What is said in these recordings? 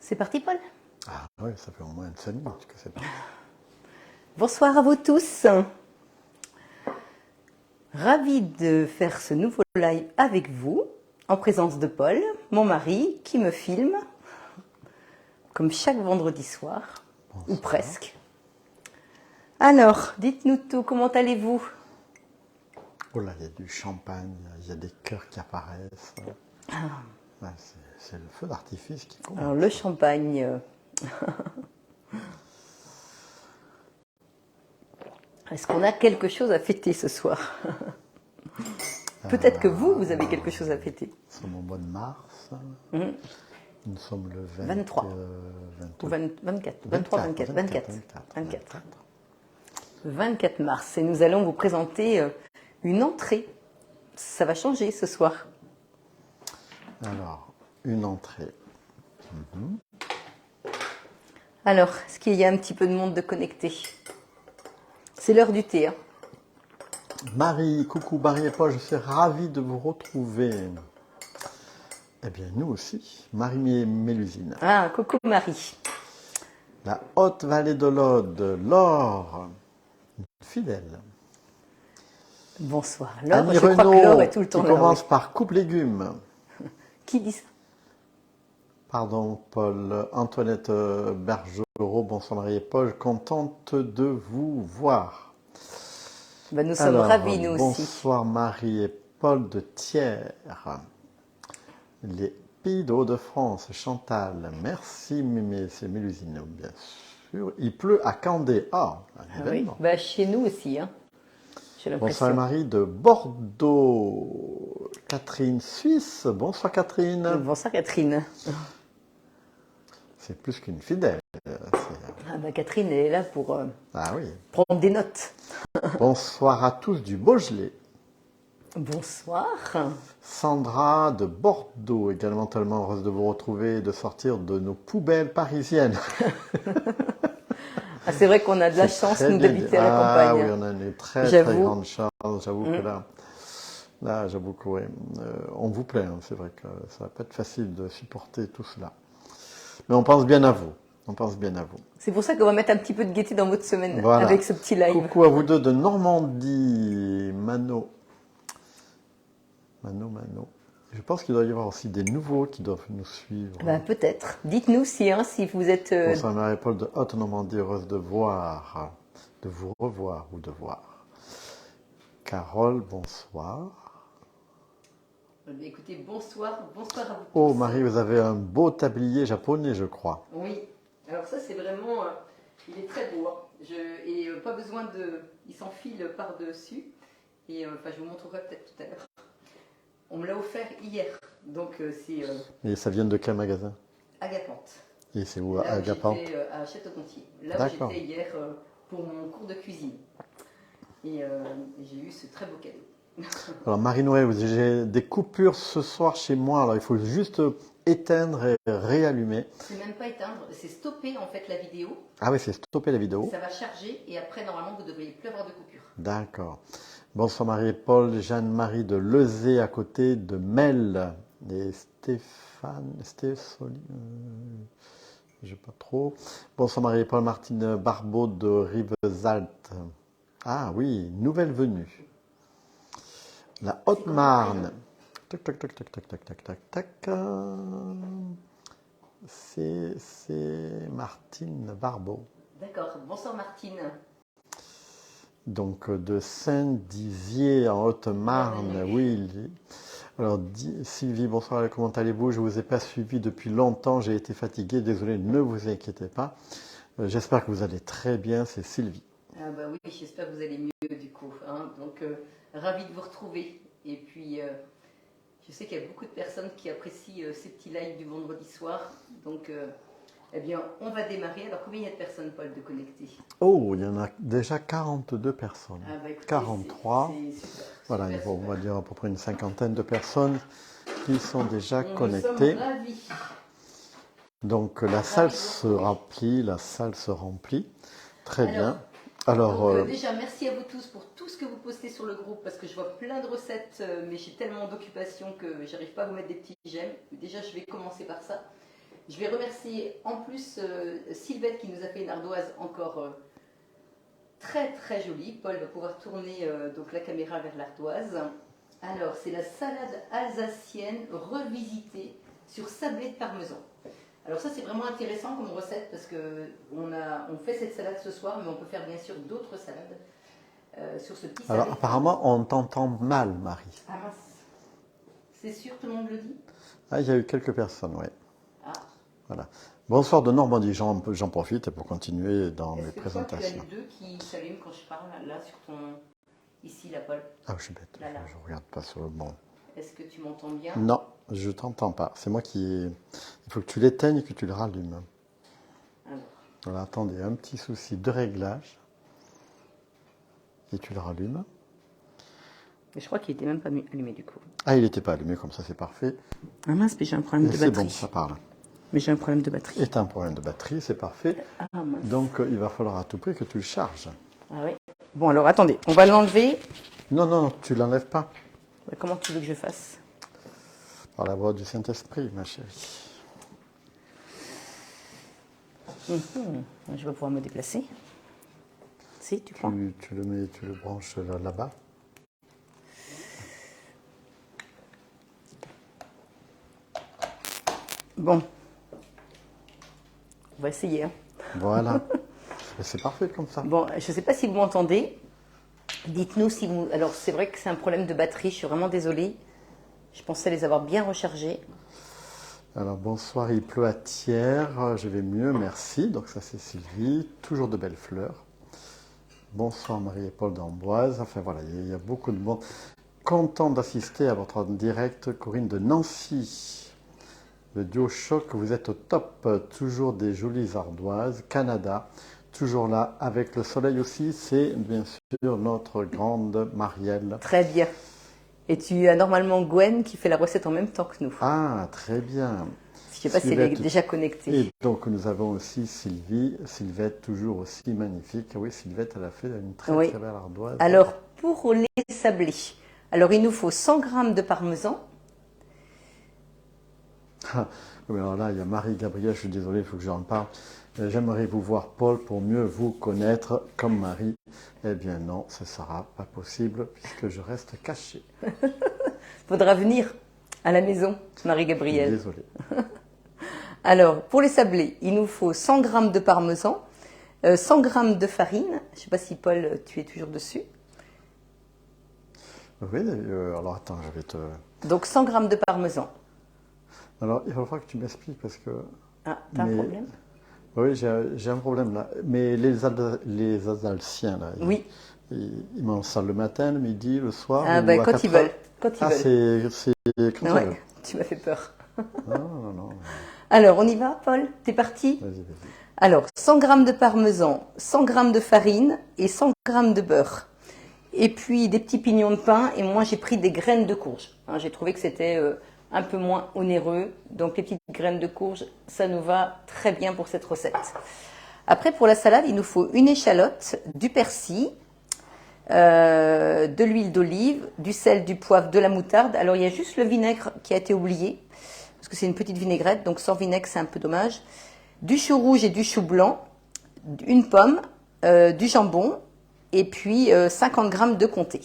C'est parti, Paul? Ah oui, ça fait au moins 5 minutes que c'est parti. Bonsoir à vous tous. Ravi de faire ce nouveau live avec vous, en présence de Paul, mon mari, qui me filme, comme chaque vendredi soir, Bonsoir. ou presque. Alors, dites-nous tout, comment allez-vous? Oh là, il y a du champagne, il y a des cœurs qui apparaissent. Ouais, c'est le feu d'artifice qui commence. Alors, le champagne. Est-ce qu'on a quelque chose à fêter ce soir? Peut-être que vous avez quelque chose à fêter. Nous sommes au mois de mars. Nous sommes le 23. Ou 24. 23, 24. 24 mars. Et nous allons vous présenter une entrée. Ça va changer ce soir. Alors, une entrée. Alors, est-ce qu'il y a un petit peu de monde de connecté? C'est l'heure du thé. Hein. Marie, coucou Marie et Paul, je suis ravie de vous retrouver. Eh bien, nous aussi, Marie Mélusine. Ah, coucou Marie. La haute vallée de l'Aude, Laure, fidèle. Bonsoir. Laure, Annie je crois que Renaud, Laure est tout le temps qui là. commence Oui. par coupe légumes. Qui dit ça? Pardon, Paul. Antoinette Bergerot, bonsoir Marie et Paul, contente de vous voir. Ben, nous sommes ravis, nous aussi. Bonsoir Marie et Paul de Thiers. Les Pays d'Hauts-de-France, Chantal. Merci Mémé, c'est Mélusine, bien sûr. Il pleut à Candé. Ah, un Ah oui. événement. Ben, chez nous aussi. Hein. J'ai l'impression. Bonsoir Marie de Bordeaux. Catherine Suisse. Bonsoir Catherine. Bonsoir Catherine. C'est plus qu'une fidèle. Ah ben, Catherine, elle est là pour Ah oui. prendre des notes. Bonsoir à tous du Beaujolais. Bonsoir. Sandra de Bordeaux, également tellement heureuse de vous retrouver et de sortir de nos poubelles parisiennes. Ah, c'est vrai qu'on a de la chance, nous, d'habiter à la campagne. Ah oui, on a une très grande chance. J'avoue que là j'avoue que ouais, on vous plaît. Hein. C'est vrai que ça va pas être facile de supporter tout cela. Mais on pense bien à vous. On pense bien à vous. C'est pour ça qu'on va mettre un petit peu de gaieté dans votre semaine, Voilà. avec ce petit live. Coucou à vous deux de Normandie, Mano. Je pense qu'il doit y avoir aussi des nouveaux qui doivent nous suivre. Ben, peut-être. Dites-nous si vous êtes... Bonsoir Marie-Paul de Haute-Normandie, heureuse de voir, de vous revoir ou de voir. Carole, bonsoir. Écoutez, bonsoir à vous tous. Oh Marie, vous avez un beau tablier japonais, je crois. Oui, alors ça c'est vraiment... il est très beau. Hein. Et pas besoin de... Il s'enfile par-dessus. Et je vous montrerai peut-être tout à l'heure. On me l'a offert hier. Donc c'est... Et ça vient de quel magasin? Agapante. Et c'est où, Là Agapante? j'étais à Château-Gontier. Là où j'étais hier pour mon cours de cuisine. Et j'ai eu ce très beau cadeau. Alors Marie-Noël, j'ai des coupures ce soir chez moi, alors il faut juste éteindre et réallumer. C'est même pas éteindre, c'est stopper en fait la vidéo. Ah oui, c'est stopper la vidéo. Ça va charger et après normalement vous devriez plus avoir de coupure. D'accord. Bonsoir Marie et Paul, Jeanne-Marie de Lezay à côté de Mel et Stéphane, je sais pas trop. Bonsoir Marie et Paul, Martine Barbeau de Rivesaltes. Ah oui, nouvelle venue. La Haute-Marne. Tac, tac, tac, tac, tac, tac, tac, tac, tac. C'est Martine Barbeau. D'accord, bonsoir Martine. Donc de Saint-Dizier en Haute-Marne, oui. Alors Sylvie, bonsoir, comment allez-vous? Je ne vous ai pas suivi depuis longtemps, j'ai été fatiguée, désolé, ne vous inquiétez pas. J'espère que vous allez très bien, c'est Sylvie. Ah bah oui, j'espère que vous allez mieux du coup. Hein. Donc ravi de vous retrouver. Et puis je sais qu'il y a beaucoup de personnes qui apprécient ces petits lives du vendredi soir. Donc eh bien on va démarrer. Alors combien il y a de personnes, Paul, de connectées? Oh, il y en a déjà 42 personnes. Ah bah écoutez, 43. c'est super. Voilà, Super, on va super. dire à peu près une cinquantaine de personnes qui sont déjà connectées. Nous sommes ravis. Donc la salle se remplit, Très bien. Alors déjà, merci à vous tous pour tout ce que vous postez sur le groupe, parce que je vois plein de recettes, mais j'ai tellement d'occupation que j'arrive pas à vous mettre des petits j'aime. Déjà, je vais commencer par ça. Je vais remercier en plus Sylvette qui nous a fait une ardoise encore très très jolie. Paul va pouvoir tourner donc la caméra vers l'ardoise. Alors, c'est la salade alsacienne revisitée sur sablé de parmesan. Alors ça, c'est vraiment intéressant comme recette parce qu'on fait cette salade ce soir, mais on peut faire bien sûr d'autres salades sur ce petit sablé. Alors, apparemment, on t'entend mal, Marie. Ah mince. C'est sûr, tout le monde le dit? Ah, il y a eu quelques personnes, oui. Ah. Voilà. Bonsoir de Normandie, j'en profite pour continuer dans mes présentations. Est-ce que tu as les deux qui s'allument quand je parle, là, sur ton... Ici, la Paul? Ah, je suis bête, là. Je regarde pas sur le bon. Est-ce que tu m'entends bien? Non, je t'entends pas. C'est moi qui... Il faut que tu l'éteignes et que tu le rallumes. Alors. Voilà, attendez, un petit souci de réglage. Et tu le rallumes. Mais je crois qu'il n'était même pas allumé du coup. Ah, il n'était pas allumé, comme ça c'est parfait. Ah mince, mais j'ai un problème de C'est batterie. bon, ça parle. Mais j'ai un problème de batterie. Et tu as un problème de batterie, c'est parfait. Ah mince. Donc il va falloir à tout prix que tu le charges. Ah oui. Bon alors attendez, on va l'enlever. Non, non, tu l'enlèves pas. Comment tu veux que je fasse? Par la voix du Saint-Esprit, ma chérie. Je vais pouvoir me déplacer. Si, tu crois? Tu le mets, tu le branches là-bas. Bon. On va essayer. Hein. Voilà. C'est parfait comme ça. Bon, je ne sais pas si vous m'entendez. Dites-nous si vous... Alors, c'est vrai que c'est un problème de batterie. Je suis vraiment désolée. Je pensais les avoir bien rechargés. Alors, bonsoir, il pleut à Thiers. Je vais mieux, merci. Donc, ça, c'est Sylvie. Toujours de belles fleurs. Bonsoir, Marie et Paul d'Amboise. Enfin, voilà, il y a beaucoup de monde. Content d'assister à votre direct, Corinne de Nancy. Le duo choc, vous êtes au top. Toujours des jolies ardoises. Canada, toujours là. Avec le soleil aussi, c'est bien sûr notre grande Marielle. Très bien. Et tu as normalement Gwen qui fait la recette en même temps que nous. Ah, très bien. Je ne sais pas si elle est déjà connectée. Et donc, nous avons aussi Sylvie. Sylvette, toujours aussi magnifique. Oui, Sylvette, elle a fait une très belle ardoise. Alors, pour les sablés, alors il nous faut 100 g de parmesan. Oui, alors là, il y a Marie-Gabrielle, je suis désolé, il faut que j'en parle. J'aimerais vous voir, Paul, pour mieux vous connaître comme Marie. Eh bien non, ce ne sera pas possible puisque je reste caché. Faudra venir à la maison, Marie-Gabrielle. Désolé. Alors, pour les sablés, il nous faut 100 g de parmesan, 100 g de farine. Je ne sais pas si, Paul, tu es toujours dessus. Oui, alors attends, je vais te... Donc 100 g de parmesan. Alors, il va falloir que tu m'expliques parce que... Ah, t'as un problème? Oui, j'ai un problème là. Mais les Alsaciens, là, oui. ils mangent ça le matin, le midi, le soir. Ah, ben quand ils veulent. Quand ils veulent. C'est quand ils veulent. Tu m'as fait peur. Non. Alors, on y va, Paul? T'es parti? Vas-y. Alors, 100 g de parmesan, 100 g de farine et 100 g de beurre. Et puis des petits pignons de pain. Et moi, j'ai pris des graines de courge. Hein, j'ai trouvé que c'était un peu moins onéreux. Donc, les petites graines de courge, ça nous va très bien pour cette recette. Après, pour la salade, il nous faut une échalote, du persil, de l'huile d'olive, du sel, du poivre, de la moutarde. Alors, il y a juste le vinaigre qui a été oublié. Parce que c'est une petite vinaigrette. Donc, sans vinaigre, c'est un peu dommage. Du chou rouge et du chou blanc. Une pomme, du jambon. Et puis 50 g de comté.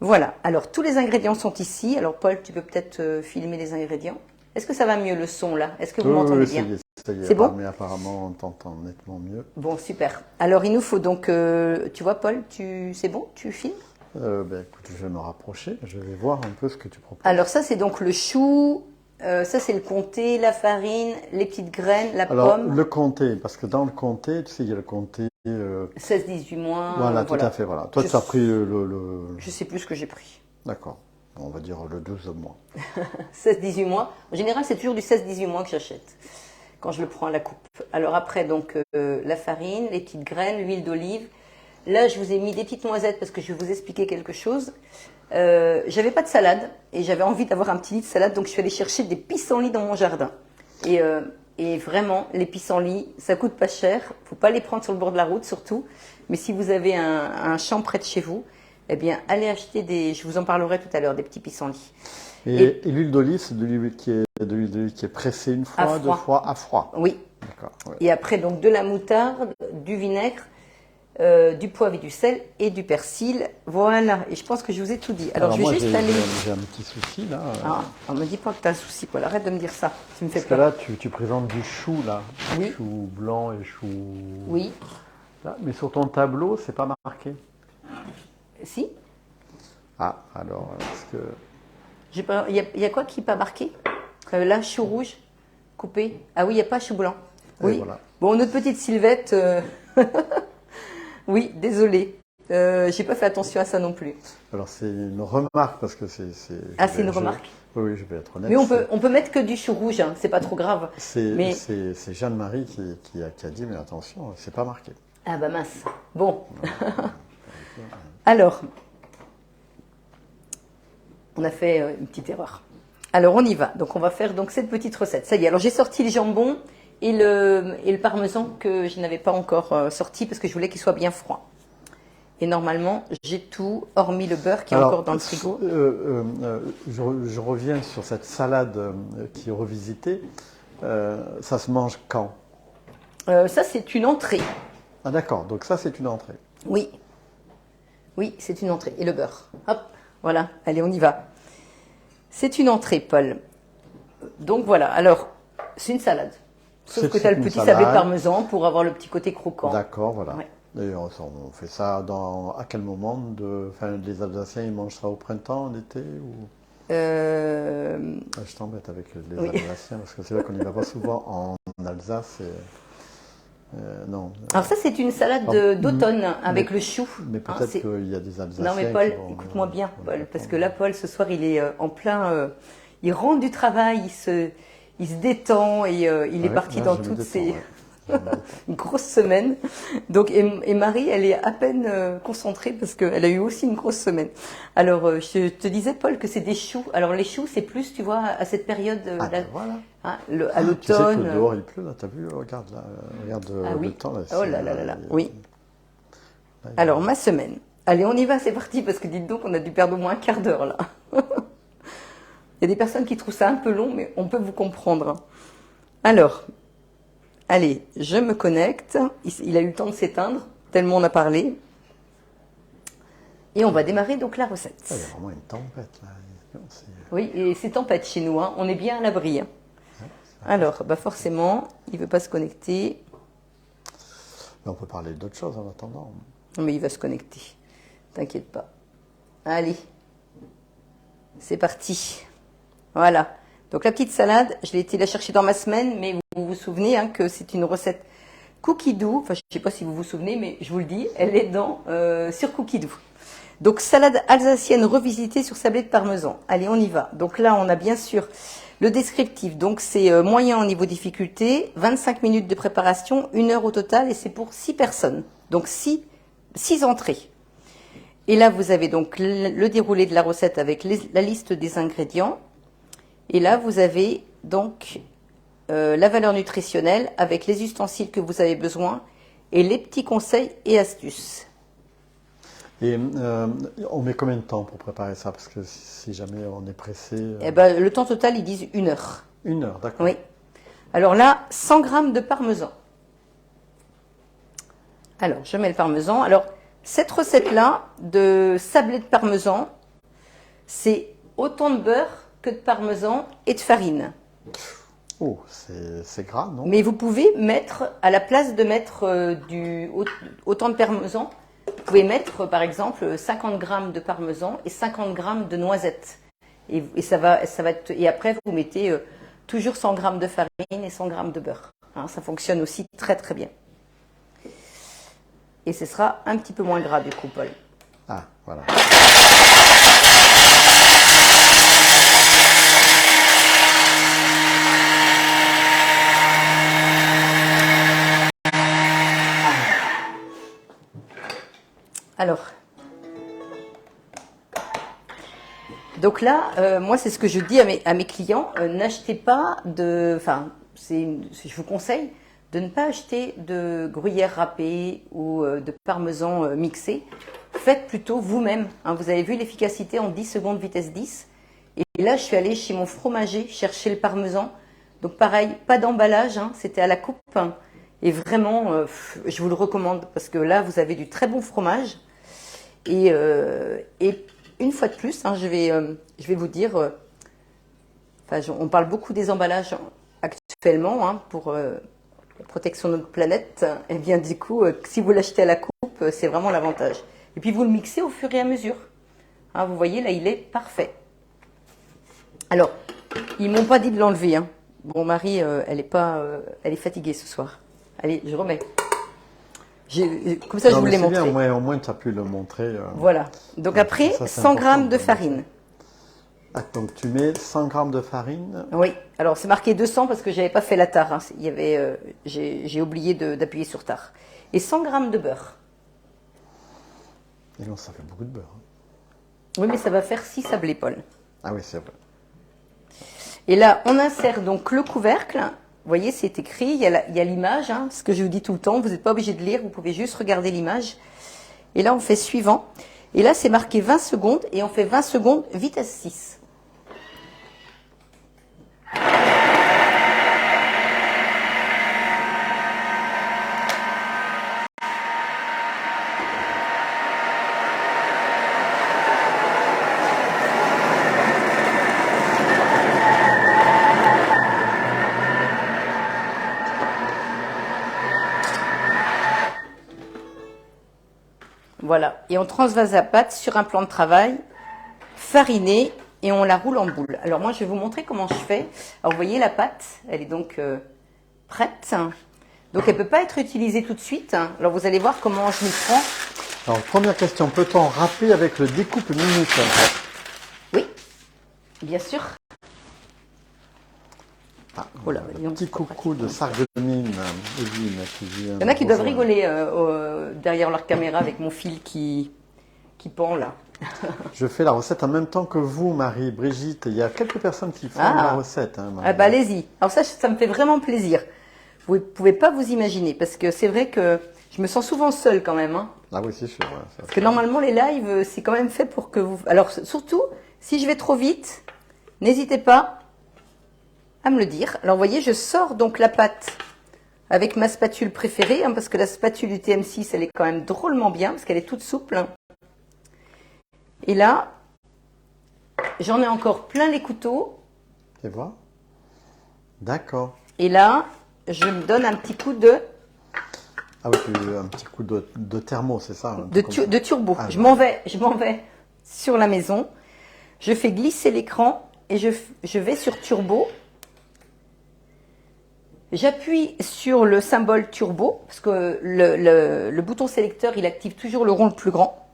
Voilà, alors tous les ingrédients sont ici. Alors Paul, tu peux peut-être filmer les ingrédients. Est-ce que ça va mieux le son là? Est-ce que vous m'entendez bien? C'est bon? Mais apparemment on t'entend nettement mieux. Bon, super. Alors il nous faut donc, tu vois Paul, c'est bon? Tu filmes? Écoute, je vais me rapprocher, je vais voir un peu ce que tu proposes. Alors ça c'est donc le chou, ça c'est le comté, la farine, les petites graines, la pomme. Alors le comté, parce que dans le comté, tu sais, il y a le comté... 16-18 mois. Voilà, tout à fait, voilà. Toi, tu as pris Je sais plus ce que j'ai pris. D'accord. On va dire le 12 mois. 16-18 mois. En général, c'est toujours du 16-18 mois que j'achète quand je le prends à la coupe. Alors après, donc, la farine, les petites graines, l'huile d'olive. Là, je vous ai mis des petites noisettes parce que je vais vous expliquer quelque chose. J'avais pas de salade et j'avais envie d'avoir un petit lit de salade, donc je suis allée chercher des pissenlits dans mon jardin. Et vraiment, les pissenlits, ça coûte pas cher. Faut pas les prendre sur le bord de la route surtout. Mais si vous avez un champ près de chez vous, eh bien, allez acheter je vous en parlerai tout à l'heure, des petits pissenlits. Et l'huile d'olive, c'est de l'huile qui est pressée une fois, deux fois, à froid. Oui. D'accord. Ouais. Et après, donc, de la moutarde, du vinaigre, du poivre et du sel et du persil. Voilà. Et je pense que je vous ai tout dit. Alors je vais moi, juste aller. J'ai un petit souci là. Ah, on me dit pas que tu as un souci, Paul. Arrête de me dire ça. Tu me fais Parce que peur. là, tu présentes du chou là. Oui. Chou blanc et chou. Oui. Là, mais sur ton tableau, c'est pas marqué. Si. Ah, alors, est-ce que. Il y a quoi qui n'est pas marqué? Là, chou rouge, coupé. Ah oui, il n'y a pas chou blanc. Oui. Voilà. Bon, notre petite Sylvette. Oui, désolée. J'ai pas fait attention à ça non plus. Alors, c'est une remarque parce que c'est. Ah, c'est une remarque? Oui, je vais être honnête. Mais on peut mettre que du chou rouge, hein, c'est pas trop grave. C'est Jeanne-Marie qui a dit, mais attention, c'est pas marqué. Ah bah mince. Bon. Alors, on a fait une petite erreur. Alors, on y va. Donc, on va faire donc cette petite recette. Ça y est. Alors, j'ai sorti le jambon et le parmesan que je n'avais pas encore sorti parce que je voulais qu'il soit bien froid. Et normalement, j'ai tout, hormis le beurre qui est encore dans le frigo. Je reviens sur cette salade qui est revisitée. Ça se mange quand? Ça, c'est une entrée. Ah d'accord, donc ça c'est une entrée. Oui. Oui, c'est une entrée. Et le beurre. Hop, voilà. Allez, on y va. C'est une entrée, Paul. Donc voilà. Alors, c'est une salade. Sauf que tu as le petit sablé de parmesan pour avoir le petit côté croquant. D'accord, voilà. Ouais. Et on fait ça à quel moment les Alsaciens, ils mangent ça au printemps, en été ou... Je t'embête avec les Alsaciens, parce que c'est vrai qu'on n'y va pas souvent en Alsace. Non. Alors ça, c'est une salade d'automne avec le chou. Mais peut-être qu'il y a des Alsaciens. Non mais Paul, écoute-moi bien, Paul, parce que là, Paul, ce soir, il est en plein... il rentre du travail, il se détend et il est parti dans toutes ses... une grosse semaine. Donc, et Marie, elle est à peine concentrée parce qu'elle a eu aussi une grosse semaine. Alors, je te disais, Paul, que c'est des choux. Alors, les choux, c'est plus, tu vois, à cette période, voilà. Hein, à l'automne. Tu sais que dehors, il pleut, là, t'as vu? Regarde, là, regarde oui. le temps. Là, oh là là là là, oui. Là, alors, ma semaine. Allez, on y va, c'est parti, parce que dites donc, on a dû perdre au moins un quart d'heure, là. Il y a des personnes qui trouvent ça un peu long, mais on peut vous comprendre. Alors... Allez, je me connecte. Il a eu le temps de s'éteindre, tellement on a parlé. Et on va démarrer donc la recette. Il y a vraiment une tempête là. Oui, et c'est tempête chez nous, hein. On est bien à l'abri. Hein. Alors, bah forcément, il ne veut pas se connecter. Mais on peut parler d'autre chose en attendant. Mais il va se connecter. T'inquiète pas. Allez, c'est parti. Voilà. Donc la petite salade, je l'ai été la chercher dans ma semaine, mais vous vous souvenez hein, que c'est une recette Cookie Dough. Enfin, je ne sais pas si vous vous souvenez, mais je vous le dis, elle est sur Cookie Dough. Donc salade alsacienne revisitée sur sablé de parmesan. Allez, on y va. Donc là, on a bien sûr le descriptif. Donc c'est moyen au niveau difficulté, 25 minutes de préparation, 1 heure au total, et c'est pour 6 personnes. Donc 6 entrées. Et là, vous avez donc le déroulé de la recette avec la liste des ingrédients. Et là, vous avez donc la valeur nutritionnelle avec les ustensiles que vous avez besoin et les petits conseils et astuces. Et on met combien de temps pour préparer ça? Parce que si jamais on est pressé... Eh ben, le temps total, ils disent 1 heure. 1 heure, d'accord. Oui. Alors là, 100 g de parmesan. Alors, je mets le parmesan. Alors, cette recette-là de sablé de parmesan, c'est autant de beurre que de parmesan et de farine. Oh, c'est gras, non? Mais vous pouvez mettre, à la place de mettre autant de parmesan, vous pouvez mettre par exemple 50 g de parmesan et 50 g de noisettes. Et ça va être, et après vous mettez toujours 100 g de farine et 100 g de beurre. Hein, ça fonctionne aussi très très bien. Et ce sera un petit peu moins gras du coup, Paul. Ah, voilà. Alors, donc là, moi c'est ce que je dis à mes clients, n'achetez pas je vous conseille de ne pas acheter de gruyère râpée ou de parmesan mixé. faites plutôt vous-même. Hein. Vous avez vu l'efficacité en 10 secondes, vitesse 10. Et là, je suis allée chez mon fromager chercher le parmesan. Donc pareil, pas d'emballage, hein, c'était à la coupe. Hein. Et vraiment, je vous le recommande parce que là, vous avez du très bon fromage. Et une fois de plus, hein, je vais vous dire, on parle beaucoup des emballages actuellement hein, pour la protection de notre planète. Et bien du coup, si vous l'achetez à la coupe, c'est vraiment l'avantage. Et puis vous le mixez au fur et à mesure. Hein, vous voyez, là, il est parfait. Alors, ils m'ont pas dit de l'enlever. Hein. Bon, Marie, elle est fatiguée ce soir. Allez, je remets. Comme ça, je vous l'ai montré. Bien, au moins, tu as pu le montrer. Voilà. Donc après, ça, 100 grammes de farine. Ah, donc tu mets 100 grammes de farine. Oui. Alors, c'est marqué 200 parce que j'avais pas fait la tare. Hein. J'ai oublié d'appuyer sur tare. Et 100 grammes de beurre. Et non, ça fait beaucoup de beurre. Hein. Oui, mais ça va faire 6 sablés, Paul. Ah oui, c'est vrai. Et là, on insère donc le couvercle. Vous voyez, c'est écrit, il y a l'image, hein, ce que je vous dis tout le temps. Vous n'êtes pas obligé de lire, vous pouvez juste regarder l'image. Et là, on fait suivant. Et là, c'est marqué 20 secondes et on fait 20 secondes vitesse 6. Voilà, et on transvase la pâte sur un plan de travail, fariné, et on la roule en boule. Alors moi, je vais vous montrer comment je fais. Alors vous voyez, la pâte, elle est donc prête. Donc elle ne peut pas être utilisée tout de suite. Alors vous allez voir comment je m'y prends. Alors première question, peut-on râper avec le découpe minute? Oui, bien sûr. Ah, oh là, un petit coucou de Sarreguemines, Evelyne, qui vient. Il y en a qui doivent rigoler derrière leur caméra avec mon fil qui pend là. Je fais la recette en même temps que vous, Marie, Brigitte. Il y a quelques personnes qui font la recette. Hein, ah bah allez-y. Alors ça me fait vraiment plaisir. Vous ne pouvez pas vous imaginer parce que c'est vrai que je me sens souvent seule quand même. Hein. Ah oui, c'est sûr. Ouais, parce que normalement les lives, c'est quand même fait pour que vous... Alors surtout, si je vais trop vite, n'hésitez pas à me le dire. Alors, vous voyez, je sors donc la pâte avec ma spatule préférée, hein, parce que la spatule du TM6, elle est quand même drôlement bien, parce qu'elle est toute souple. Hein. Et là, j'en ai encore plein les couteaux. Tu vois? D'accord. Et là, je me donne un petit coup de... Ah oui, un petit coup de thermo, c'est ça? De turbo. Ah, je m'en vais sur la maison. Je fais glisser l'écran et je vais sur turbo. J'appuie sur le symbole turbo, parce que le bouton sélecteur, il active toujours le rond le plus grand.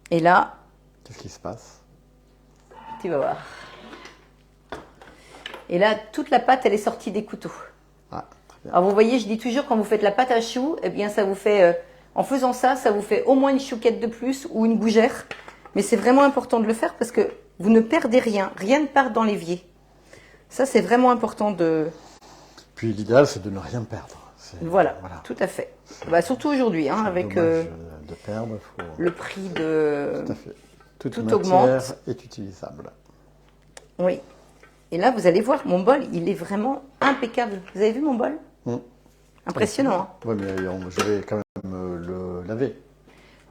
Et là... Qu'est-ce qui se passe? Tu vas voir. Et là, toute la pâte, elle est sortie des couteaux. Ah, très bien. Alors vous voyez, je dis toujours, quand vous faites la pâte à choux, eh bien ça vous fait... en faisant ça, ça vous fait au moins une chouquette de plus ou une gougère. Mais c'est vraiment important de le faire parce que vous ne perdez rien. Rien ne part dans l'évier. Ça, c'est vraiment important de... Puis l'idéal, c'est de ne rien perdre. Voilà, tout à fait. Bah, surtout aujourd'hui, hein, avec de perdre, le prix de... Tout à fait. Toute tout matière augmente. est utilisable. Oui. Et là, vous allez voir, mon bol, il est vraiment impeccable. Vous avez vu mon bol? Impressionnant. Hein. Oui, mais je vais quand même le laver.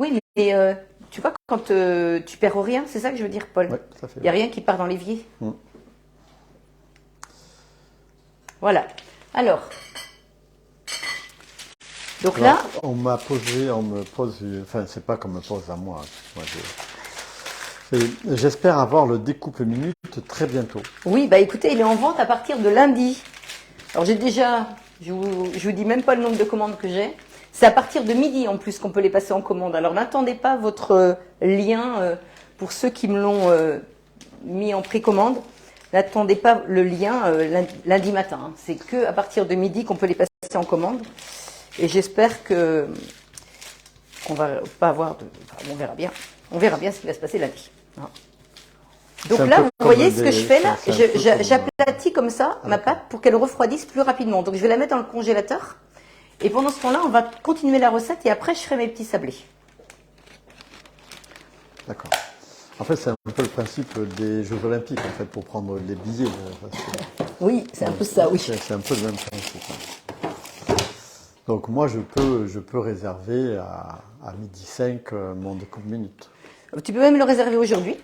Oui, mais tu vois, quand tu perds rien, c'est ça que je veux dire, Paul. Oui, tout à fait. Il n'y a rien qui part dans l'évier. Voilà. Alors, donc là... On me pose, enfin, c'est pas qu'on me pose à moi. J'espère avoir le découpe minute très bientôt. Oui, bah écoutez, il est en vente à partir de lundi. Alors j'ai déjà, je vous dis même pas le nombre de commandes que j'ai. C'est à partir de midi en plus qu'on peut les passer en commande. Alors n'attendez pas votre lien pour ceux qui me l'ont mis en précommande. N'attendez pas le lien lundi matin. Hein. C'est que à partir de midi qu'on peut les passer en commande. Et j'espère qu'on va pas avoir de... Enfin, on verra bien. On verra bien ce qui va se passer lundi. Hein. Donc là, vous voyez ce que je fais là? J'aplatis comme ça ma pâte pour qu'elle refroidisse plus rapidement. Donc je vais la mettre dans le congélateur. Et pendant ce temps-là, on va continuer la recette et après, je ferai mes petits sablés. D'accord. En fait, c'est un peu le principe des Jeux Olympiques, en fait, pour prendre les billets. Oui, c'est un peu ça, oui. C'est un peu le même principe. Donc moi, je peux réserver à midi 5 mon découpe minute. Tu peux même le réserver aujourd'hui.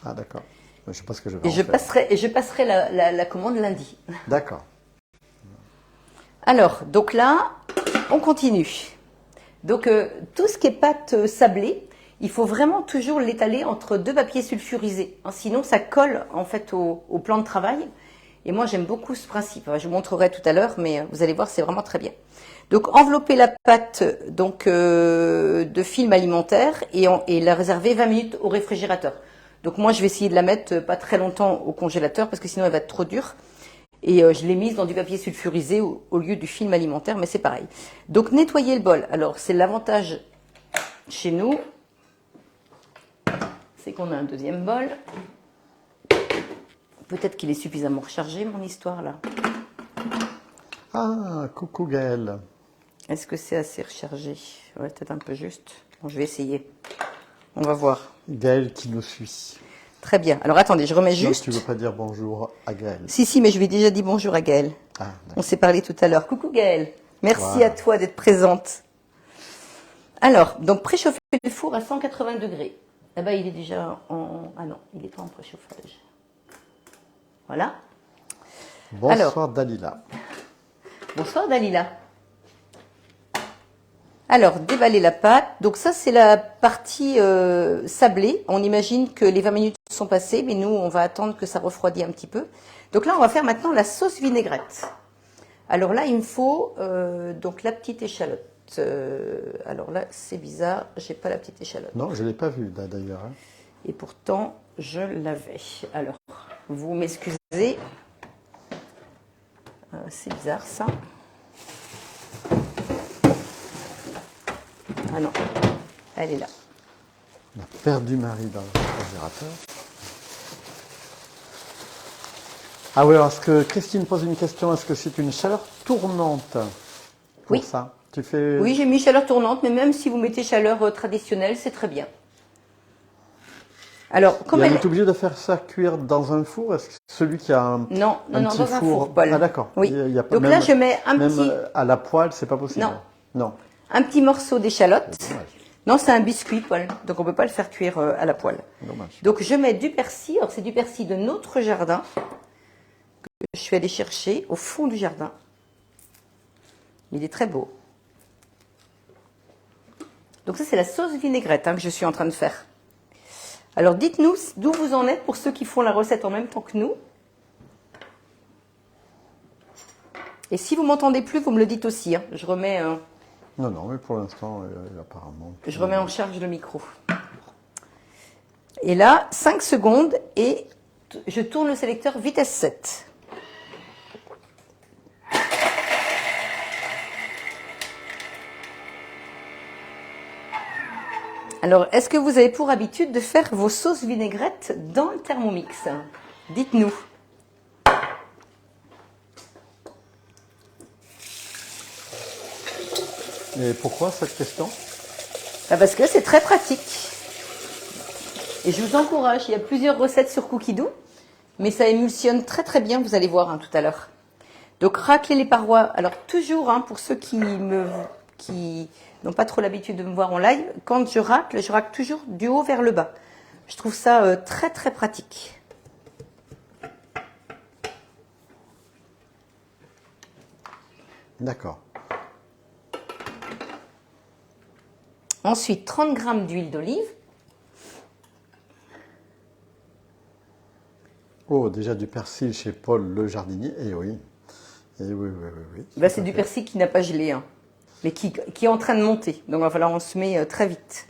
Ah d'accord. Je ne sais pas ce que je vais Et je passerai la commande lundi. D'accord. Alors, donc là, on continue. Donc, tout ce qui est pâte sablée, il faut vraiment toujours l'étaler entre deux papiers sulfurisés. Hein, sinon, ça colle en fait au plan de travail. Et moi, j'aime beaucoup ce principe. Je vous montrerai tout à l'heure, mais vous allez voir, c'est vraiment très bien. Donc, envelopper la pâte de film alimentaire et la réserver 20 minutes au réfrigérateur. Donc, moi, je vais essayer de la mettre pas très longtemps au congélateur parce que sinon, elle va être trop dure. Et je l'ai mise dans du papier sulfurisé au lieu du film alimentaire, mais c'est pareil. Donc, nettoyer le bol. Alors, c'est l'avantage chez nous, c'est qu'on a un deuxième bol. Peut-être qu'il est suffisamment rechargé, mon histoire, là. Ah, coucou Gaëlle. Est-ce que c'est assez rechargé? Ouais, peut-être un peu juste. Bon, je vais essayer. On va voir. Gaëlle qui nous suit. Très bien. Alors, attendez, je remets juste. Donc, tu ne veux pas dire bonjour à Gaëlle? Si, mais je lui ai déjà dit bonjour à Gaëlle. Ah, on s'est parlé tout à l'heure. Coucou Gaëlle. Merci voilà. à toi d'être présente. Alors, donc préchauffer le four à 180 degrés. Là-bas, il est déjà en... Ah non, il n'est pas en préchauffage. Voilà. Bonsoir Alors, Dalila. Bonsoir Dalila. Alors, déballer la pâte. Donc ça, c'est la partie sablée. On imagine que les 20 minutes sont passées, mais nous, on va attendre que ça refroidisse un petit peu. Donc là, on va faire maintenant la sauce vinaigrette. Alors là, il me faut donc la petite échalote. Alors là, c'est bizarre, j'ai pas la petite échalote. Non, je ne l'ai pas vue d'ailleurs. Hein. Et pourtant, je l'avais. Alors, vous m'excusez. C'est bizarre ça. Ah non, elle est là. On a perdu Marie dans le réfrigérateur. Ah oui, alors est-ce que Christine pose une question, est-ce que c'est une chaleur tournante pour Oui. ça? Tu fais... Oui, j'ai mis chaleur tournante, mais même si vous mettez chaleur traditionnelle, c'est très bien. Alors, comme elle est obligée de faire ça cuire dans un four? Est-ce que celui qui a un, non, un petit dans un four, Paul. Ah d'accord. Oui. Il y a pas, donc même, là, je mets un même petit... à la poêle, c'est pas possible. Non. Un petit morceau d'échalote. Non, c'est un biscuit, Paul. Donc, on ne peut pas le faire cuire à la poêle. Dommage. Donc, je mets du persil. Alors, c'est du persil de notre jardin que je suis allée chercher au fond du jardin. Il est très beau. Donc, ça, c'est la sauce vinaigrette que je suis en train de faire. Alors, dites-nous d'où vous en êtes pour ceux qui font la recette en même temps que nous. Et si vous m'entendez plus, vous me le dites aussi. Hein. Je remets... Non, mais pour l'instant, apparemment... Je remets en charge le micro. Et là, 5 secondes et je tourne le sélecteur vitesse 7. Alors, est-ce que vous avez pour habitude de faire vos sauces vinaigrettes dans le Thermomix? Dites-nous. Et pourquoi cette question? Parce que c'est très pratique. Et je vous encourage, il y a plusieurs recettes sur Cookidoo, mais ça émulsionne très très bien, vous allez voir tout à l'heure. Donc racler les parois, alors toujours pour ceux qui n'ont pas trop l'habitude de me voir en live, quand je racle toujours du haut vers le bas. Je trouve ça très très pratique. D'accord. Ensuite, 30 g d'huile d'olive. Oh, déjà du persil chez Paul le jardinier. Eh oui. Oui. C'est du persil qui n'a pas gelé, mais qui est en train de monter. Donc il va falloir en semer très vite.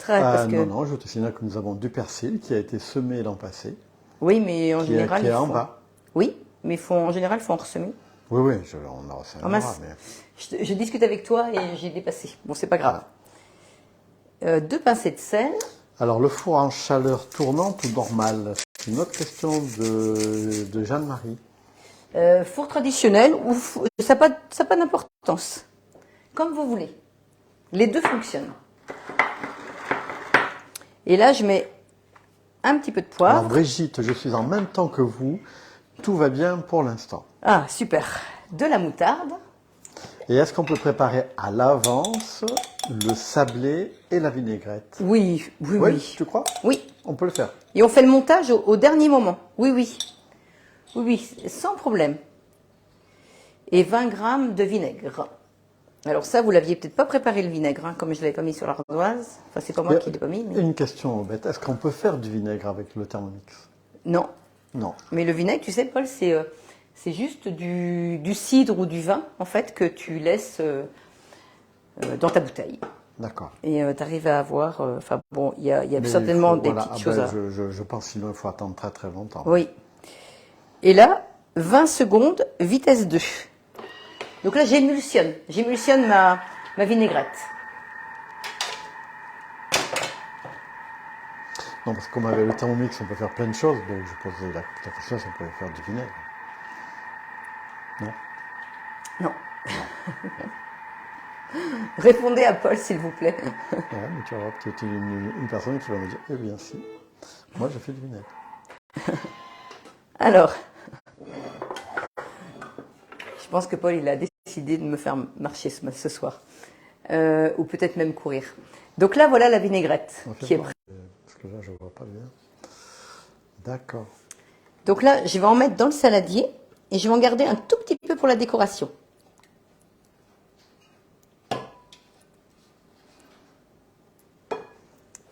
Non, je te signale que nous avons du persil qui a été semé l'an passé. Oui, mais en général... Qui est en bas. Oui, mais en général, il faut en ressemer. Oui, on en ressemera. Mais... Je discute avec toi et j'ai dépassé. Bon, c'est pas grave. 2 pincées de sel. Alors, le four en chaleur tournante ou normale? C'est une autre question de Jeanne-Marie. Four traditionnel ou ça n'a pas d'importance. comme vous voulez. Les deux fonctionnent. Et là, je mets un petit peu de poivre. Alors Brigitte, je suis en même temps que vous. Tout va bien pour l'instant. Ah, super. De la moutarde. Et est-ce qu'on peut préparer à l'avance le sablé et la vinaigrette? Oui, oui, Oui, oui. tu crois? Oui. On peut le faire. Et on fait le montage au dernier moment. Oui, oui. Oui, oui, sans problème. Et 20 grammes de vinaigre. Alors ça, vous l'aviez peut-être pas préparé le vinaigre, hein, comme je ne l'avais pas mis sur l'ardoise. Enfin, c'est pas moi qui ne l'ai pas mis. Mais... Une question bête. Est-ce qu'on peut faire du vinaigre avec le Thermomix? Non. Non. Mais le vinaigre, tu sais, Paul, c'est juste du cidre ou du vin, en fait, que tu laisses dans ta bouteille. D'accord. Et tu arrives à avoir... Enfin bon, il y a Mais certainement il faut- des voilà, petites ah choses ben, à... je pense sinon il faut attendre très très longtemps. Oui. Et là, 20 secondes, vitesse 2. Donc là, j'émulsionne. J'émulsionne ma vinaigrette. Non, parce que comme avec le Thermomix, on peut faire plein de choses, donc je posais la question si on pouvait faire du vinaigre. Non? Non. Répondez à Paul, s'il vous plaît. Ouais, mais tu vas voir peut-être une personne qui va me dire, eh bien si, moi je fais du vinaigre. Alors, je pense que Paul, il a décidé de me faire marcher ce soir. Ou peut-être même courir. Donc là, voilà la vinaigrette qui est prête. Parce que là, je ne vois pas bien. D'accord. Donc là, je vais en mettre dans le saladier et je vais en garder un tout petit peu pour la décoration.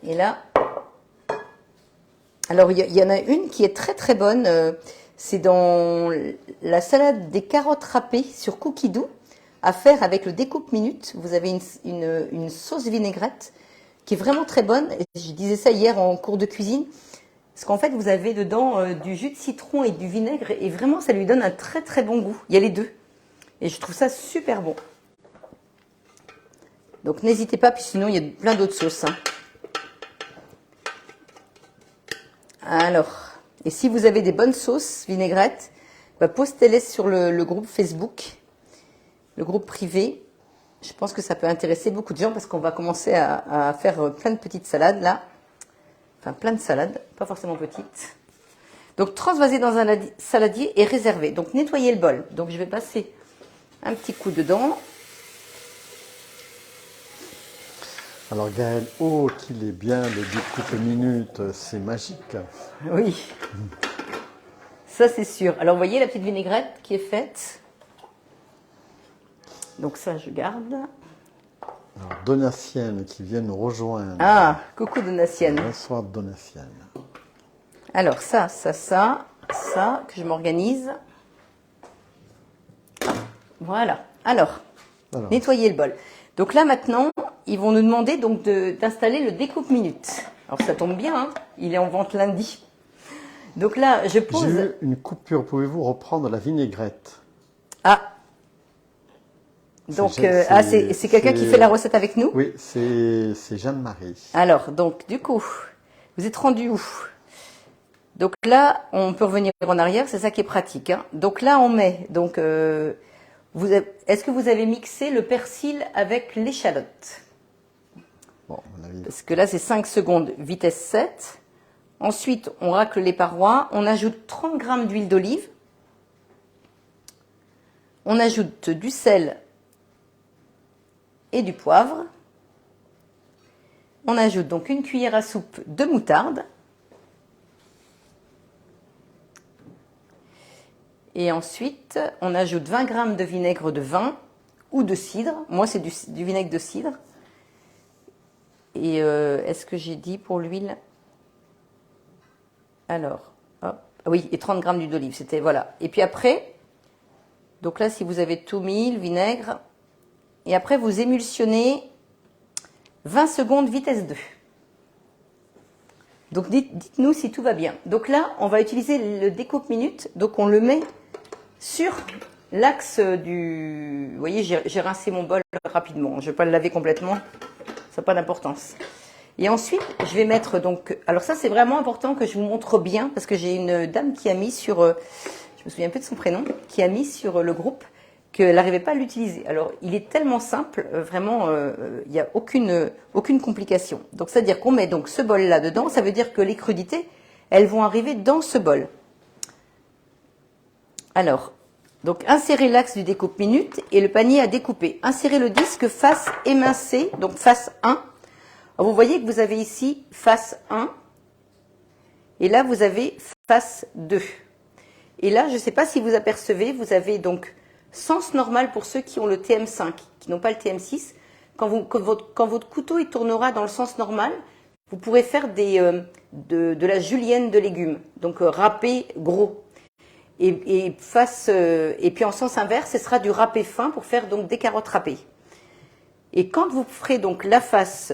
Et là, alors il y en a une qui est très très bonne. C'est dans la salade des carottes râpées sur cookie doux à faire avec le découpe minute. Vous avez une sauce vinaigrette qui est vraiment très bonne. Je disais ça hier en cours de cuisine. Parce qu'en fait, vous avez dedans du jus de citron et du vinaigre. Et vraiment, ça lui donne un très très bon goût. Il y a les deux. Et je trouve ça super bon. Donc n'hésitez pas, puis sinon il y a plein d'autres sauces. Hein. Alors, et si vous avez des bonnes sauces vinaigrettes, bah, postez-les sur le groupe Facebook, le groupe privé. Je pense que ça peut intéresser beaucoup de gens parce qu'on va commencer à faire plein de petites salades là. Enfin, plein de salades, pas forcément petites. Donc, transvaser dans un saladier et réserver. Donc, nettoyez le bol. Donc, je vais passer un petit coup dedans. Alors Gaël, oh qu'il est bien le découpe minute, c'est magique. Oui, ça c'est sûr. Alors, vous voyez la petite vinaigrette qui est faite. Donc, ça, je garde. Alors Donatienne qui vient nous rejoindre. Ah, coucou Donatienne. Bonsoir Donatienne. Alors ça, que je m'organise. Voilà. Alors, nettoyer le bol. Donc là maintenant, ils vont nous demander donc d'installer le découpe minute. Alors ça tombe bien, hein, il est en vente lundi. Donc là, je pose... J'ai eu une coupure, pouvez-vous reprendre la vinaigrette? Ah. Donc, c'est quelqu'un qui fait la recette avec nous? Oui, c'est Jeanne-Marie. Alors, donc, du coup, vous êtes rendu où? Donc là, on peut revenir en arrière, c'est ça qui est pratique. Hein. Donc là, on met, donc, est-ce que vous avez mixé le persil avec l'échalote? Bon, on a vu. Parce que là, c'est 5 secondes, vitesse 7. Ensuite, on racle les parois, on ajoute 30 g d'huile d'olive. On ajoute du sel et du poivre. On ajoute donc une cuillère à soupe de moutarde. Et ensuite, on ajoute 20 g de vinaigre de vin ou de cidre. Moi, c'est du vinaigre de cidre. Et est-ce que j'ai dit pour l'huile? Alors, hop. Ah oui, et 30 g d'huile d'olive, c'était, voilà. Et puis après, donc là, si vous avez tout mis, le vinaigre, et après, vous émulsionnez 20 secondes, vitesse 2. Donc, dites-nous si tout va bien. Donc là, on va utiliser le découpe minute. Donc, on le met sur l'axe du... Vous voyez, j'ai rincé mon bol rapidement. Je ne vais pas le laver complètement. Ça n'a pas d'importance. Et ensuite, je vais mettre donc... Alors ça, c'est vraiment important que je vous montre bien parce que j'ai une dame qui a mis sur... je me souviens un peu de son prénom, qui a mis sur le groupe qu'elle n'arrivait pas à l'utiliser. Alors, il est tellement simple, vraiment, il n'y a aucune complication. Donc, c'est-à-dire qu'on met donc ce bol-là dedans, ça veut dire que les crudités, elles vont arriver dans ce bol. Alors, donc insérez l'axe du découpe-minute et le panier à découper. Insérez le disque face émincée, donc face 1. Alors, vous voyez que vous avez ici face 1, et là, vous avez face 2. Et là, je ne sais pas si vous apercevez, vous avez donc sens normal pour ceux qui ont le TM5, qui n'ont pas le TM6. Quand votre couteau il tournera dans le sens normal, vous pourrez faire de la julienne de légumes, donc râpé gros. Et puis en sens inverse, ce sera du râpé fin pour faire donc des carottes râpées. Et quand vous ferez donc la face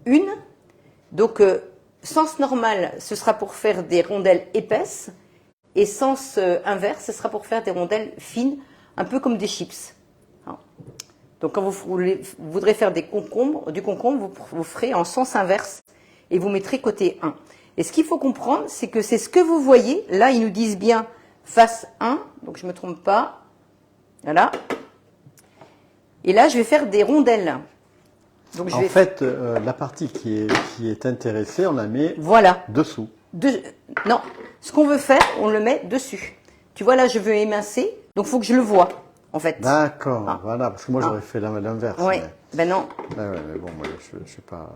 1, donc sens normal, ce sera pour faire des rondelles épaisses, et sens inverse, ce sera pour faire des rondelles fines, un peu comme des chips. Donc quand vous voudrez faire du concombre, vous ferez en sens inverse et vous mettrez côté 1. Et ce qu'il faut comprendre, c'est que c'est ce que vous voyez. Là, ils nous disent bien face 1, donc je ne me trompe pas. Voilà. Et là, je vais faire des rondelles. Donc, en fait, la partie qui est intéressée, on la met dessous. Non, ce qu'on veut faire, on le met dessus. Tu vois, là, je veux émincer, donc il faut que je le voie, en fait. D'accord, voilà, parce que moi, j'aurais fait l'inverse. Oui, ben non. Ouais, mais bon, moi, je ne suis pas...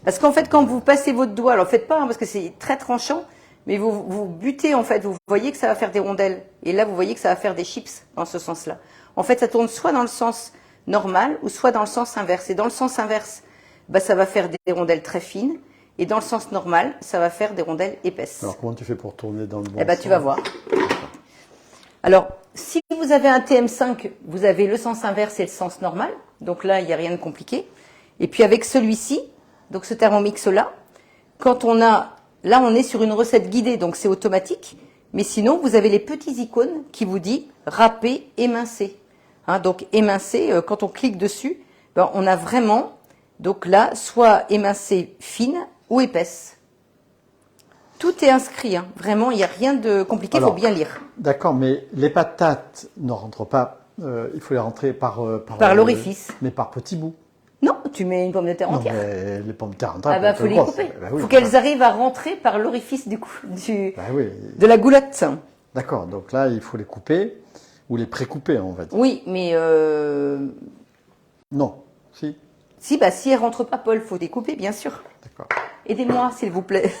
Parce qu'en fait, quand vous passez votre doigt, alors faites pas, parce que c'est très tranchant, mais vous butez, en fait, vous voyez que ça va faire des rondelles. Et là, vous voyez que ça va faire des chips, dans ce sens-là. En fait, ça tourne soit dans le sens normal, ou soit dans le sens inverse. Et dans le sens inverse, bah, ça va faire des rondelles très fines. Et dans le sens normal, ça va faire des rondelles épaisses. Alors, comment tu fais pour tourner dans le bon sens ? Tu vas voir. Alors, si vous avez un TM5, vous avez le sens inverse et le sens normal. Donc là, il n'y a rien de compliqué. Et puis avec celui-ci, donc ce Thermomix-là, quand on a... Là, on est sur une recette guidée, donc c'est automatique. Mais sinon, vous avez les petits icônes qui vous disent râper, émincer. Donc émincer, quand on clique dessus, ben, on a vraiment, donc là, soit émincée fine ou épaisse. Tout est inscrit, vraiment, il n'y a rien de compliqué, il faut bien lire. D'accord, mais les patates ne rentrent pas, il faut les rentrer par l'orifice. Mais par petits bouts. Non, tu mets une pomme de terre entière. Non, mais les pommes de terre entières, il faut les couper. Il faut qu'elles arrivent à rentrer par l'orifice de la goulotte. D'accord, donc là, il faut les couper, ou les pré-couper, on va dire. Oui, mais... Non, si. Si elles ne rentrent pas, Paul, il faut les couper, bien sûr. D'accord. Aidez-moi, s'il vous plaît.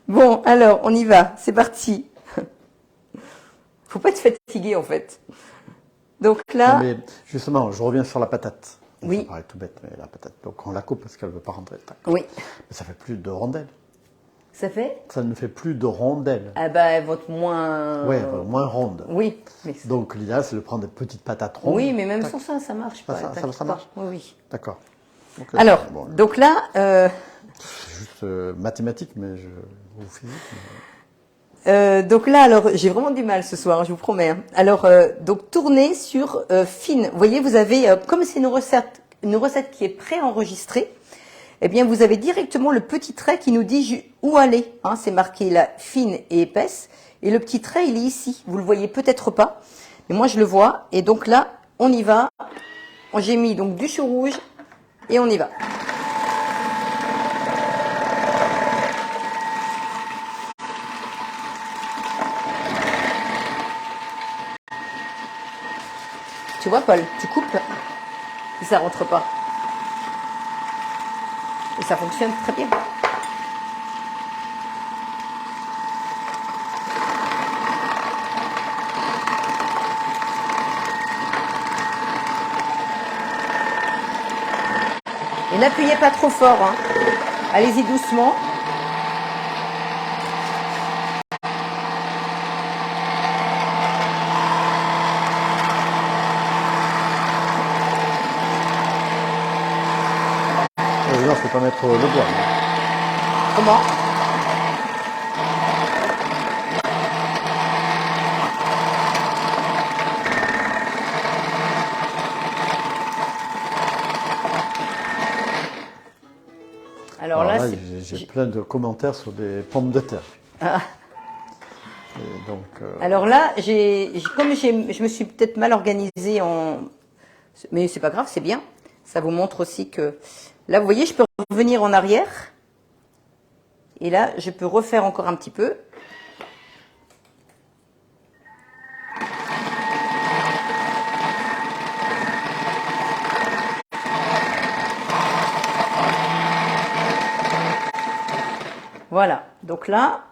Bon, alors, on y va. C'est parti. Faut pas être fatigué, en fait. Donc là... Non, mais justement, je reviens sur la patate. Oui. Ça paraît tout bête, mais la patate. Donc, on la coupe parce qu'elle ne veut pas rentrer. Oui. Mais ça fait plus de rondelles. Ça fait? Ça ne fait plus de rondelles. Ah bah, elles vont être moins... Oui, moins rondes. Oui. Mais... Donc, l'idéal, c'est de prendre des petites patates rondes. Oui, mais même sans ça marche pas. Ça marche? Oui. D'accord. Okay. Alors, donc là... C'est juste mathématique, mais ou physique. Donc là, alors, j'ai vraiment du mal ce soir, je vous promets. Alors, donc, tournez sur fine. Vous voyez, vous avez, comme c'est une recette qui est préenregistrée, eh bien, vous avez directement le petit trait qui nous dit où aller. C'est marqué là, fine et épaisse. Et le petit trait, il est ici. Vous le voyez peut-être pas, mais moi, je le vois. Et donc là, on y va. J'ai mis donc du chou rouge et on y va. Tu vois, Paul, tu coupes et ça rentre pas. Et ça fonctionne très bien. Et n'appuyez pas trop fort. Allez-y doucement. Il ne faut pas mettre le bois. Comment? Alors là, j'ai plein de commentaires sur des pommes de terre. Ah. donc... Alors là, je me suis peut-être mal organisée mais c'est pas grave, c'est bien. Ça vous montre aussi que... Là, vous voyez, je peux revenir en arrière. Et là, je peux refaire encore un petit peu. Voilà. Donc là,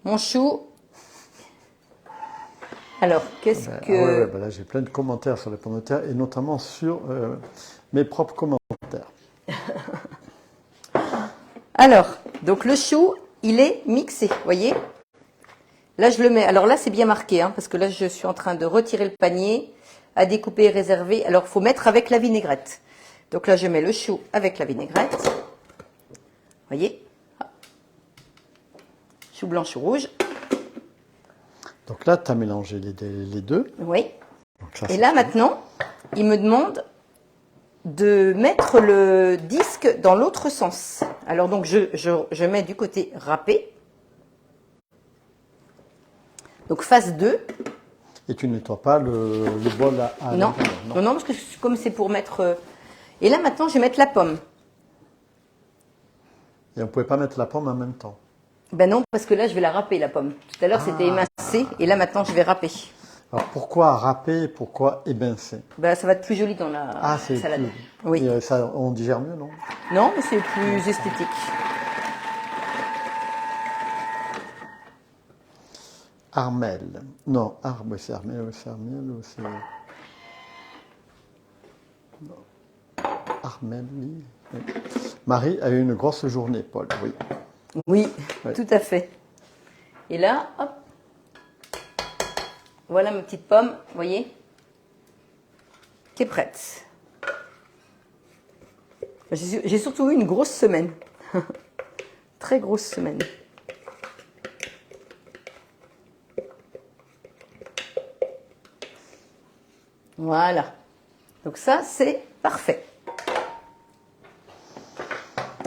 mon chou... Alors, qu'est-ce que... ouais, bah là, j'ai plein de commentaires sur les pommes de terre et notamment sur mes propres commentaires. Alors, donc le chou, il est mixé, vous voyez. Là, je le mets. Alors là, c'est bien marqué, hein, parce que là, je suis en train de retirer le panier, à découper et réserver. Alors, il faut mettre avec la vinaigrette. Donc là, je mets le chou avec la vinaigrette. Vous voyez. Chou blanc, chou rouge. Donc là, tu as mélangé les deux. Oui. Donc ça, et là, maintenant, il me demande de mettre le disque dans l'autre sens. Alors donc, je mets du côté râpé. Donc, phase 2. Et tu nettoies pas le bol à Non. l'intérieur, Non, parce que comme c'est pour mettre... Et là, maintenant, je vais mettre la pomme. Et on ne pouvait pas mettre la pomme en même temps. Ben non, parce que là, je vais la râper, la pomme. Tout à l'heure, c'était émincé, et là, maintenant, je vais râper. Alors, pourquoi râper et pourquoi émincer? Ben, ça va être plus joli dans la salade. Plus... Oui. Et ça, on digère mieux, non? Non, mais c'est plus esthétique. Armel. Non, c'est Armel ou c'est... Non. Armel, oui. Marie a eu une grosse journée, Paul, oui. Oui, tout à fait. Et là, hop. Voilà ma petite pomme, vous voyez, qui est prête. J'ai surtout eu une grosse semaine. Très grosse semaine. Voilà. Donc ça, c'est parfait.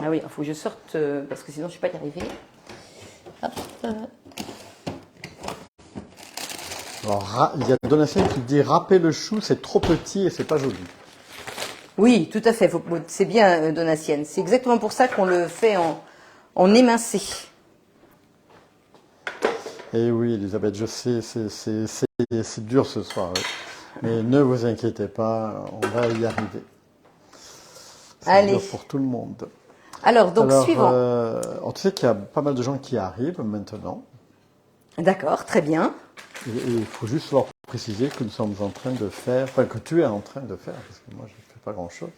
Ah oui, il faut que je sorte, parce que sinon je ne vais pas y arriver. Hop. Alors, il y a Donatien qui dit râper le chou, c'est trop petit et c'est pas joli. Oui, tout à fait. C'est bien, Donatienne. C'est exactement pour ça qu'on le fait en émincé. Eh oui, Elisabeth, je sais, c'est dur ce soir. Oui. Mais ne vous inquiétez pas, on va y arriver. C'est dur pour tout le monde. Alors, suivant. Tu sais qu'il y a pas mal de gens qui arrivent maintenant. D'accord, très bien. Et il faut juste leur préciser que nous sommes en train de faire, enfin que tu es en train de faire, parce que moi je ne fais pas grand-chose.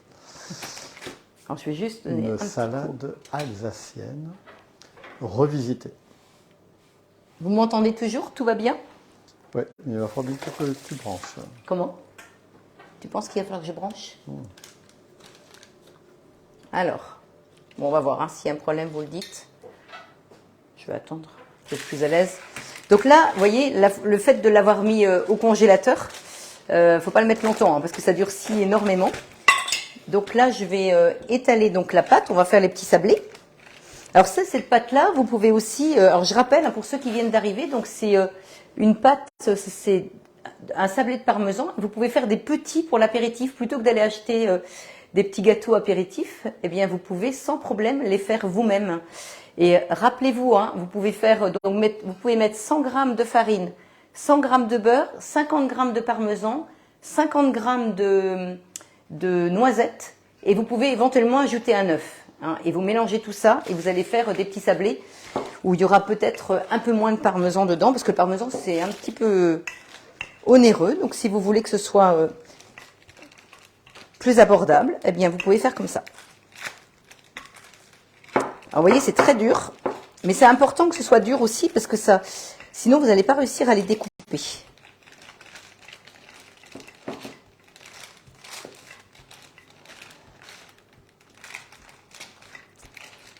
Alors, je vais juste donner une salade alsacienne revisitée. Vous m'entendez toujours? Tout va bien? Oui, mais il va falloir que tu branches. Comment? Tu penses qu'il va falloir que je branche? Alors, bon, on va voir. Hein, s'il y a un problème, vous le dites. Je vais attendre. Je suis plus à l'aise. Donc là, vous voyez, le fait de l'avoir mis au congélateur, faut pas le mettre longtemps, hein, parce que ça durcit énormément. Donc là, je vais étaler donc la pâte. On va faire les petits sablés. Alors ça, cette pâte-là, vous pouvez aussi... alors je rappelle, hein, pour ceux qui viennent d'arriver, donc c'est une pâte, c'est un sablé de parmesan. Vous pouvez faire des petits pour l'apéritif. Plutôt que d'aller acheter des petits gâteaux apéritifs, eh bien, vous pouvez sans problème les faire vous-même. Et rappelez-vous, hein, vous pouvez faire, donc vous pouvez mettre 100 g de farine, 100 g de beurre, 50 g de parmesan, 50 g de noisettes, et vous pouvez éventuellement ajouter un œuf. Hein, et vous mélangez tout ça, et vous allez faire des petits sablés où il y aura peut-être un peu moins de parmesan dedans, parce que le parmesan c'est un petit peu onéreux. Donc si vous voulez que ce soit plus abordable, eh bien vous pouvez faire comme ça. Alors vous voyez, c'est très dur, mais c'est important que ce soit dur aussi, parce que ça, sinon vous n'allez pas réussir à les découper.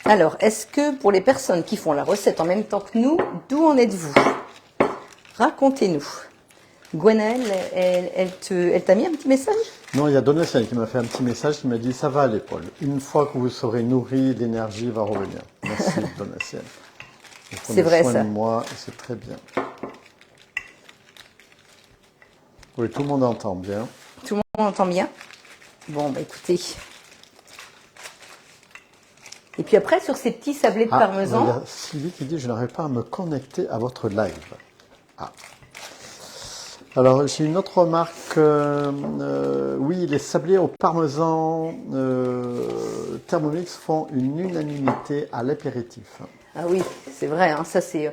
Alors, est-ce que pour les personnes qui font la recette en même temps que nous, d'où en êtes-vous? Racontez-nous. Gwenaëlle, elle t'a mis un petit message? Non, il y a Donatien qui m'a fait un petit message qui m'a dit « Ça va aller, Paul. Une fois que vous serez nourri, l'énergie va revenir. » Merci, Donatien. C'est vrai, soin ça. de moi, c'est très bien. Oui, tout le monde entend bien. Tout le monde entend bien? Bon, bah écoutez. Et puis après, sur ces petits sablés de Il y parmesan, a Sylvie qui dit, je n'arrive pas à me connecter à votre live. Ah. Alors, j'ai une autre remarque. Oui, les sablés au parmesan Thermomix font une unanimité à l'apéritif. ah oui, c'est vrai, hein, ça c'est.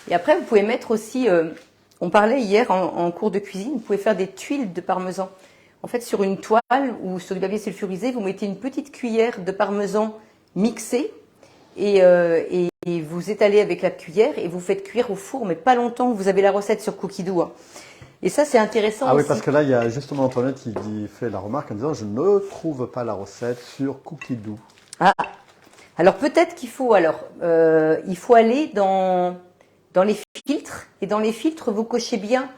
Et après, vous pouvez mettre aussi. On parlait hier en cours de cuisine, vous pouvez faire des tuiles de parmesan. En fait, sur une toile ou sur du papier sulfurisé, vous mettez une petite cuillère de parmesan mixé et vous étalez avec la cuillère et vous faites cuire au four, mais pas longtemps. Vous avez la recette sur Cookidoo. Hein. Et ça, c'est intéressant Ah oui, aussi. parce que là, il y a justement Antoinette qui fait la remarque en disant, je ne trouve pas la recette sur Cookidoo. Ah, alors peut-être qu'il faut il faut aller dans les filtres et dans les filtres vous cochez bien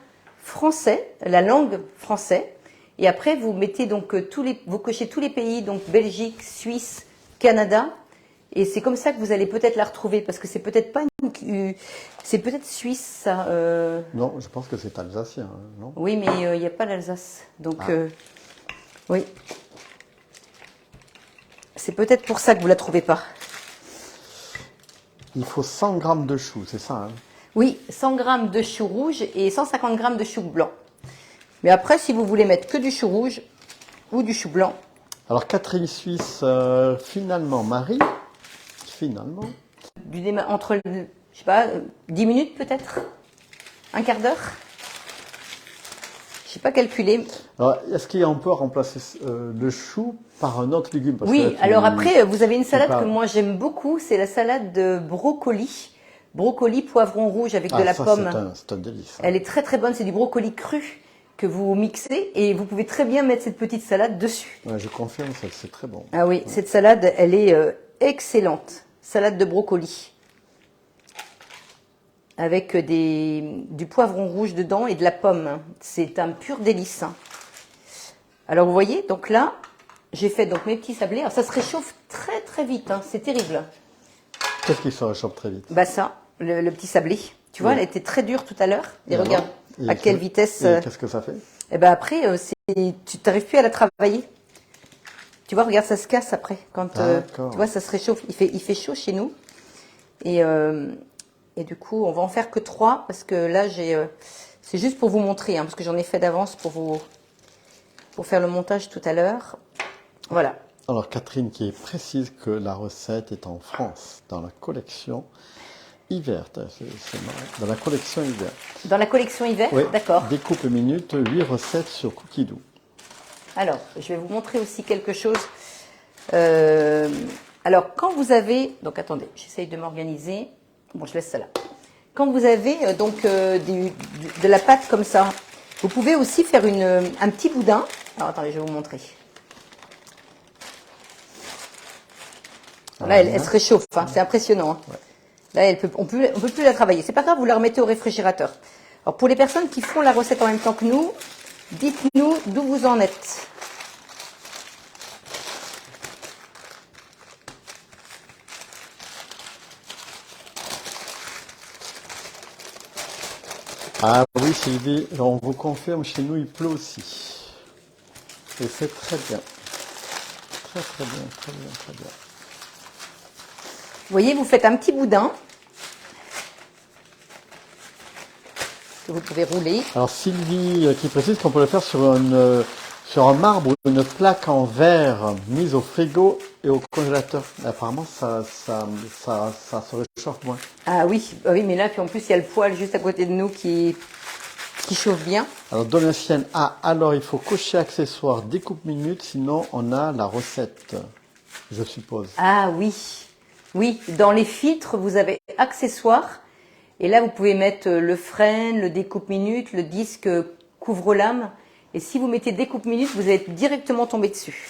français, la langue français et après vous mettez donc vous cochez tous les pays donc Belgique, Suisse, Canada et c'est comme ça que vous allez peut-être la retrouver parce que c'est peut-être pas c'est peut-être suisse ça. Non, je pense que c'est alsacien, hein, non? Oui mais il n'y a pas l'Alsace donc oui. C'est peut-être pour ça que vous la trouvez pas. Il faut 100 grammes de choux, c'est ça, hein? Oui, 100 g de chou rouge et 150 g de chou blanc. Mais après, si vous voulez mettre que du chou rouge ou du chou blanc. Alors, Catherine Suisse, finalement, Marie, finalement. Entre, je sais pas, 10 minutes peut-être? Un quart d'heure? Je sais pas calculer. Alors, est-ce qu'on peut remplacer le chou par un autre légume? Parce que Oui, là, alors après, vous avez une salade parles. que moi j'aime beaucoup, c'est la salade de brocoli. Brocoli, poivron rouge avec de la ça, pomme. c'est un délice. Hein. Elle est très très bonne, c'est du brocoli cru que vous mixez et vous pouvez très bien mettre cette petite salade dessus. Ouais, je confirme, c'est très bon. Ah oui, cette salade, elle est excellente. Salade de brocoli. Avec du poivron rouge dedans et de la pomme. C'est un pur délice. Alors vous voyez, donc là, j'ai fait donc mes petits sablés. Alors ça se réchauffe très très vite, hein. C'est terrible. Qu'est-ce qui se réchauffe très vite? Bah ça, le petit sablé. Tu vois, Oui. elle était très dure tout à l'heure. Et alors regarde à quelle vitesse. Et qu'est-ce que ça fait? Et ben après, tu n'arrives plus à la travailler. Tu vois, regarde, ça se casse après. Quand tu vois, ça se réchauffe. Il fait chaud chez nous. Et du coup, on va en faire que 3 parce que là, c'est juste pour vous montrer, hein, parce que j'en ai fait d'avance pour faire le montage tout à l'heure. Voilà. Alors, Catherine qui précise que la recette est en France, dans la collection hiver. C'est marrant. Dans la collection hiver. Dans la collection hiver, Oui, d'accord. découpe minute, 8 recettes sur Cookidoo. Alors, je vais vous montrer aussi quelque chose. Alors, quand vous avez... Donc, attendez, j'essaye de m'organiser. Bon, je laisse ça là. Quand vous avez de la pâte comme ça, vous pouvez aussi faire un petit boudin. Alors, attendez, je vais vous montrer. Là, elle se réchauffe, hein, c'est impressionnant. Hein. Ouais. Là, on peut plus la travailler. C'est pas grave, vous la remettez au réfrigérateur. Alors, pour les personnes qui font la recette en même temps que nous, dites-nous d'où vous en êtes. Ah oui, Sylvie, on vous confirme, chez nous, il pleut aussi. Et c'est très bien. Très, très bien, très bien, très bien. Vous voyez, vous faites un petit boudin que vous pouvez rouler. Alors Sylvie qui précise qu'on peut le faire sur un marbre ou une plaque en verre mise au frigo et au congélateur. Apparemment, ça se réchauffe moins. Ah oui, mais là, puis en plus, il y a le poêle juste à côté de nous qui chauffe bien. Alors Donatienne, alors il faut cocher accessoires découpe minute, sinon on a la recette, je suppose. Ah oui, oui, dans les filtres, vous avez accessoires. Et là, vous pouvez mettre le frein, le découpe minute, le disque couvre-lame. Et si vous mettez découpe minute, vous allez directement tomber dessus.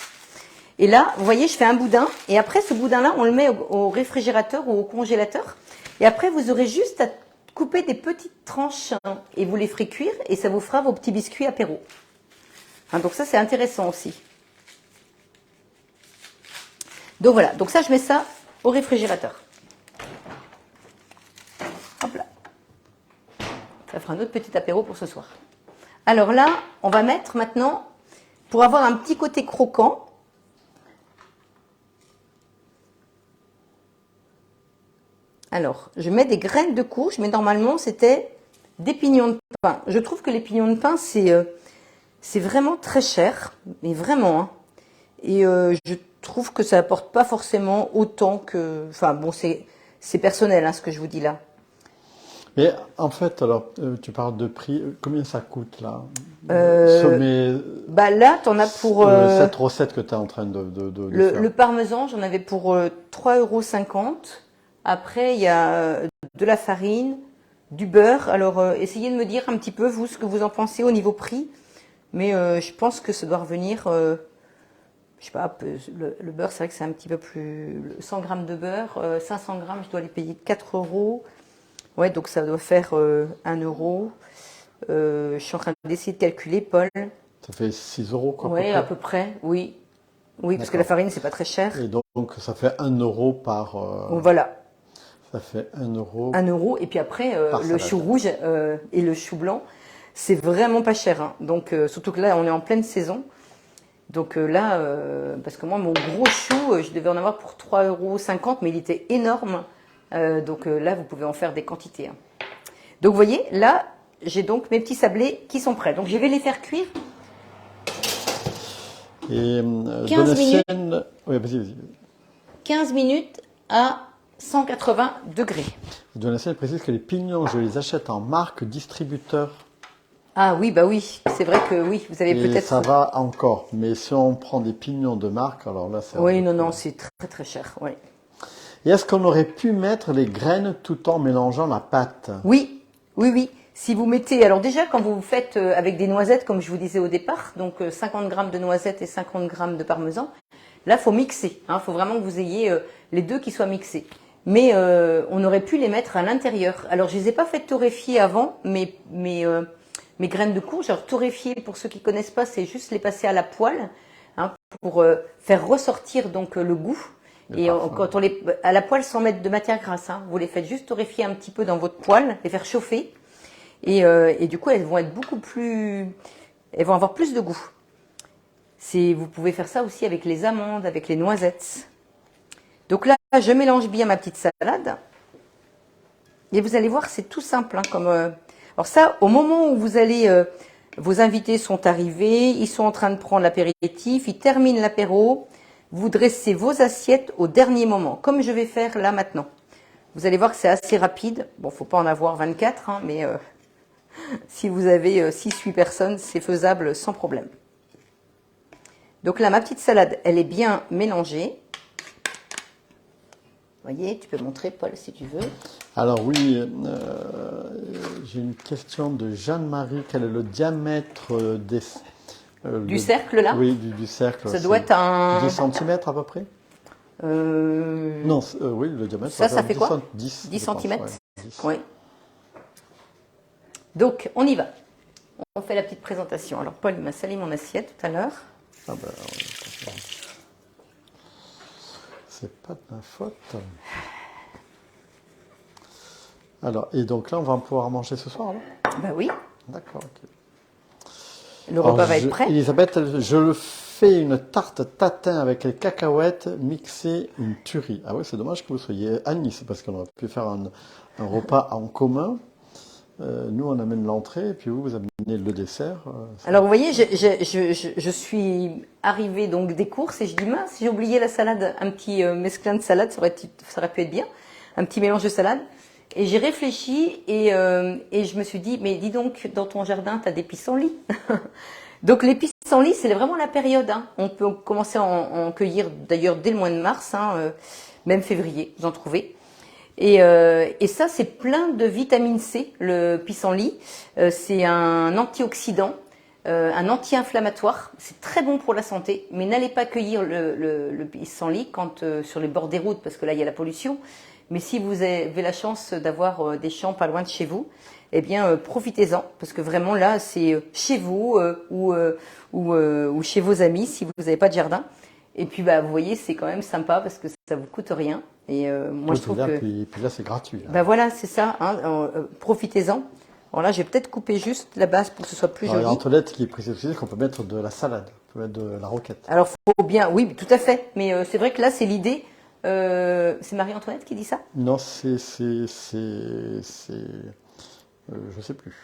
Et là, vous voyez, je fais un boudin. Et après, ce boudin-là, on le met au réfrigérateur ou au congélateur. Et après, vous aurez juste à couper des petites tranches et vous les ferez cuire. Et ça vous fera vos petits biscuits apéro. Hein, donc ça, c'est intéressant aussi. Donc voilà, donc ça, je mets ça au réfrigérateur. Ça fera un autre petit apéro pour ce soir. Alors là, on va mettre maintenant, pour avoir un petit côté croquant, alors, je mets des graines de courge, mais normalement, c'était des pignons de pain. Je trouve que les pignons de pain, c'est vraiment très cher, mais vraiment. Hein. Et je trouve que ça apporte pas forcément autant que... Enfin, bon, c'est personnel, hein, ce que je vous dis là. Mais en fait, alors, tu parles de prix. Combien ça coûte, là Bah là, tu en as pour... cette recette que tu es en train de faire. Le parmesan, j'en avais pour 3,50 €. Après, il y a de la farine, du beurre. Alors, essayez de me dire un petit peu, vous, ce que vous en pensez au niveau prix. Mais je pense que ça doit revenir... je sais pas, le beurre, c'est vrai que c'est un petit peu plus... 100 grammes de beurre, 500 grammes, je dois les payer 4 €. Ouais, donc ça doit faire 1 €. Je suis en train d'essayer de calculer, Paul. Ça fait 6 €, quoi. Oui, à peu près, oui. Oui, parce que la farine, c'est pas très cher. Et donc, ça fait 1 € par... Voilà. Ça fait 1 €. 1 €. Et puis après, le salade. chou rouge et le chou blanc, c'est vraiment pas cher. Hein. Donc, surtout que là, on est en pleine saison. Donc là, parce que moi, mon gros chou, je devais en avoir pour 3,50 €, mais il était énorme. Donc là, vous pouvez en faire des quantités. Hein. Donc, vous voyez, là, j'ai donc mes petits sablés qui sont prêts. Donc, je vais les faire cuire. Et 15 minutes. Oui, vas-y. 15 minutes à 180 degrés. Donatien précise que les pignons, je les achète en marque distributeur. Ah oui, bah oui, c'est vrai que oui, vous avez Et peut-être... ça va encore. Mais si on prend des pignons de marque, alors là, c'est... Oui, non, c'est très très cher, oui. Et est-ce qu'on aurait pu mettre les graines tout en mélangeant la pâte? Oui. Si vous mettez... Alors déjà, quand vous faites avec des noisettes, comme je vous disais au départ, donc 50 grammes de noisettes et 50 grammes de parmesan, là, il faut mixer. Il faut vraiment que vous ayez les deux qui soient mixés. Mais on aurait pu les mettre à l'intérieur. Alors, je les ai pas fait torréfier avant, mais mes graines de courge. Alors, torréfier, pour ceux qui connaissent pas, c'est juste les passer à la poêle pour faire ressortir donc le goût. Et quand on les à la poêle sans mettre de matière grasse, vous les faites juste torréfier un petit peu dans votre poêle, les faire chauffer. Et du coup, elles vont être elles vont avoir plus de goût. Vous pouvez faire ça aussi avec les amandes, avec les noisettes. Donc là, je mélange bien ma petite salade. Et vous allez voir, c'est tout simple. Alors ça, au moment où vos invités sont arrivés, ils sont en train de prendre l'apéritif, ils terminent l'apéro, vous dressez vos assiettes au dernier moment, comme je vais faire là maintenant. Vous allez voir que c'est assez rapide. Bon, faut pas en avoir 24, mais si vous avez 6-8 personnes, c'est faisable sans problème. Donc là, ma petite salade, elle est bien mélangée. Vous voyez, tu peux montrer, Paul, si tu veux. Alors oui, j'ai une question de Jeanne-Marie. Quel est le diamètre du cercle, là? Oui, du cercle. Ça doit être un... 10 cm à peu près? Non, oui, le diamètre. Ça fait quoi? 10 cm? Oui. Donc, on y va. On fait la petite présentation. Alors, Paul m'a salé mon assiette tout à l'heure. Ah ben, c'est pas de ma faute. Alors, et donc là, on va pouvoir manger ce soir, là? Ben oui. D'accord, ok. Le repas va être prêt. Elisabeth, je fais une tarte tatin avec les cacahuètes mixées, une tuerie. Ah oui, c'est dommage que vous soyez à Nice, parce qu'on aurait pu faire un repas en commun. Nous, on amène l'entrée, et puis vous amenez le dessert. Alors, vous voyez, je suis arrivée donc des courses, et je dis, mince, j'ai oublié la salade, un petit mesclin de salade, ça aurait pu être bien, un petit mélange de salade. Et j'ai réfléchi et je me suis dit, mais dis donc, dans ton jardin, tu as des pissenlits. Donc les pissenlits, c'est vraiment la période. On peut commencer à en cueillir d'ailleurs dès le mois de mars, même février, vous en trouvez. Et ça, c'est plein de vitamine C, le pissenlit. C'est un antioxydant, un anti-inflammatoire. C'est très bon pour la santé, mais n'allez pas cueillir le pissenlit sur les bords des routes, parce que là, il y a la pollution. Mais si vous avez la chance d'avoir des champs pas loin de chez vous, eh bien, profitez-en, parce que vraiment là, c'est chez vous ou chez vos amis si vous n'avez pas de jardin. Et puis, vous voyez, c'est quand même sympa parce que ça vous coûte rien. Et moi, je trouve que... Puis là, c'est gratuit. Voilà, c'est ça. Profitez-en. Alors là, j'ai peut-être coupé juste la base pour que ce soit plus joli. Antoinette qui est précisé qu'on peut mettre de la salade, on peut mettre de la roquette. Alors, faut bien, oui, tout à fait. Mais c'est vrai que là, c'est l'idée. C'est Marie-Antoinette qui dit ça? Non, je sais plus.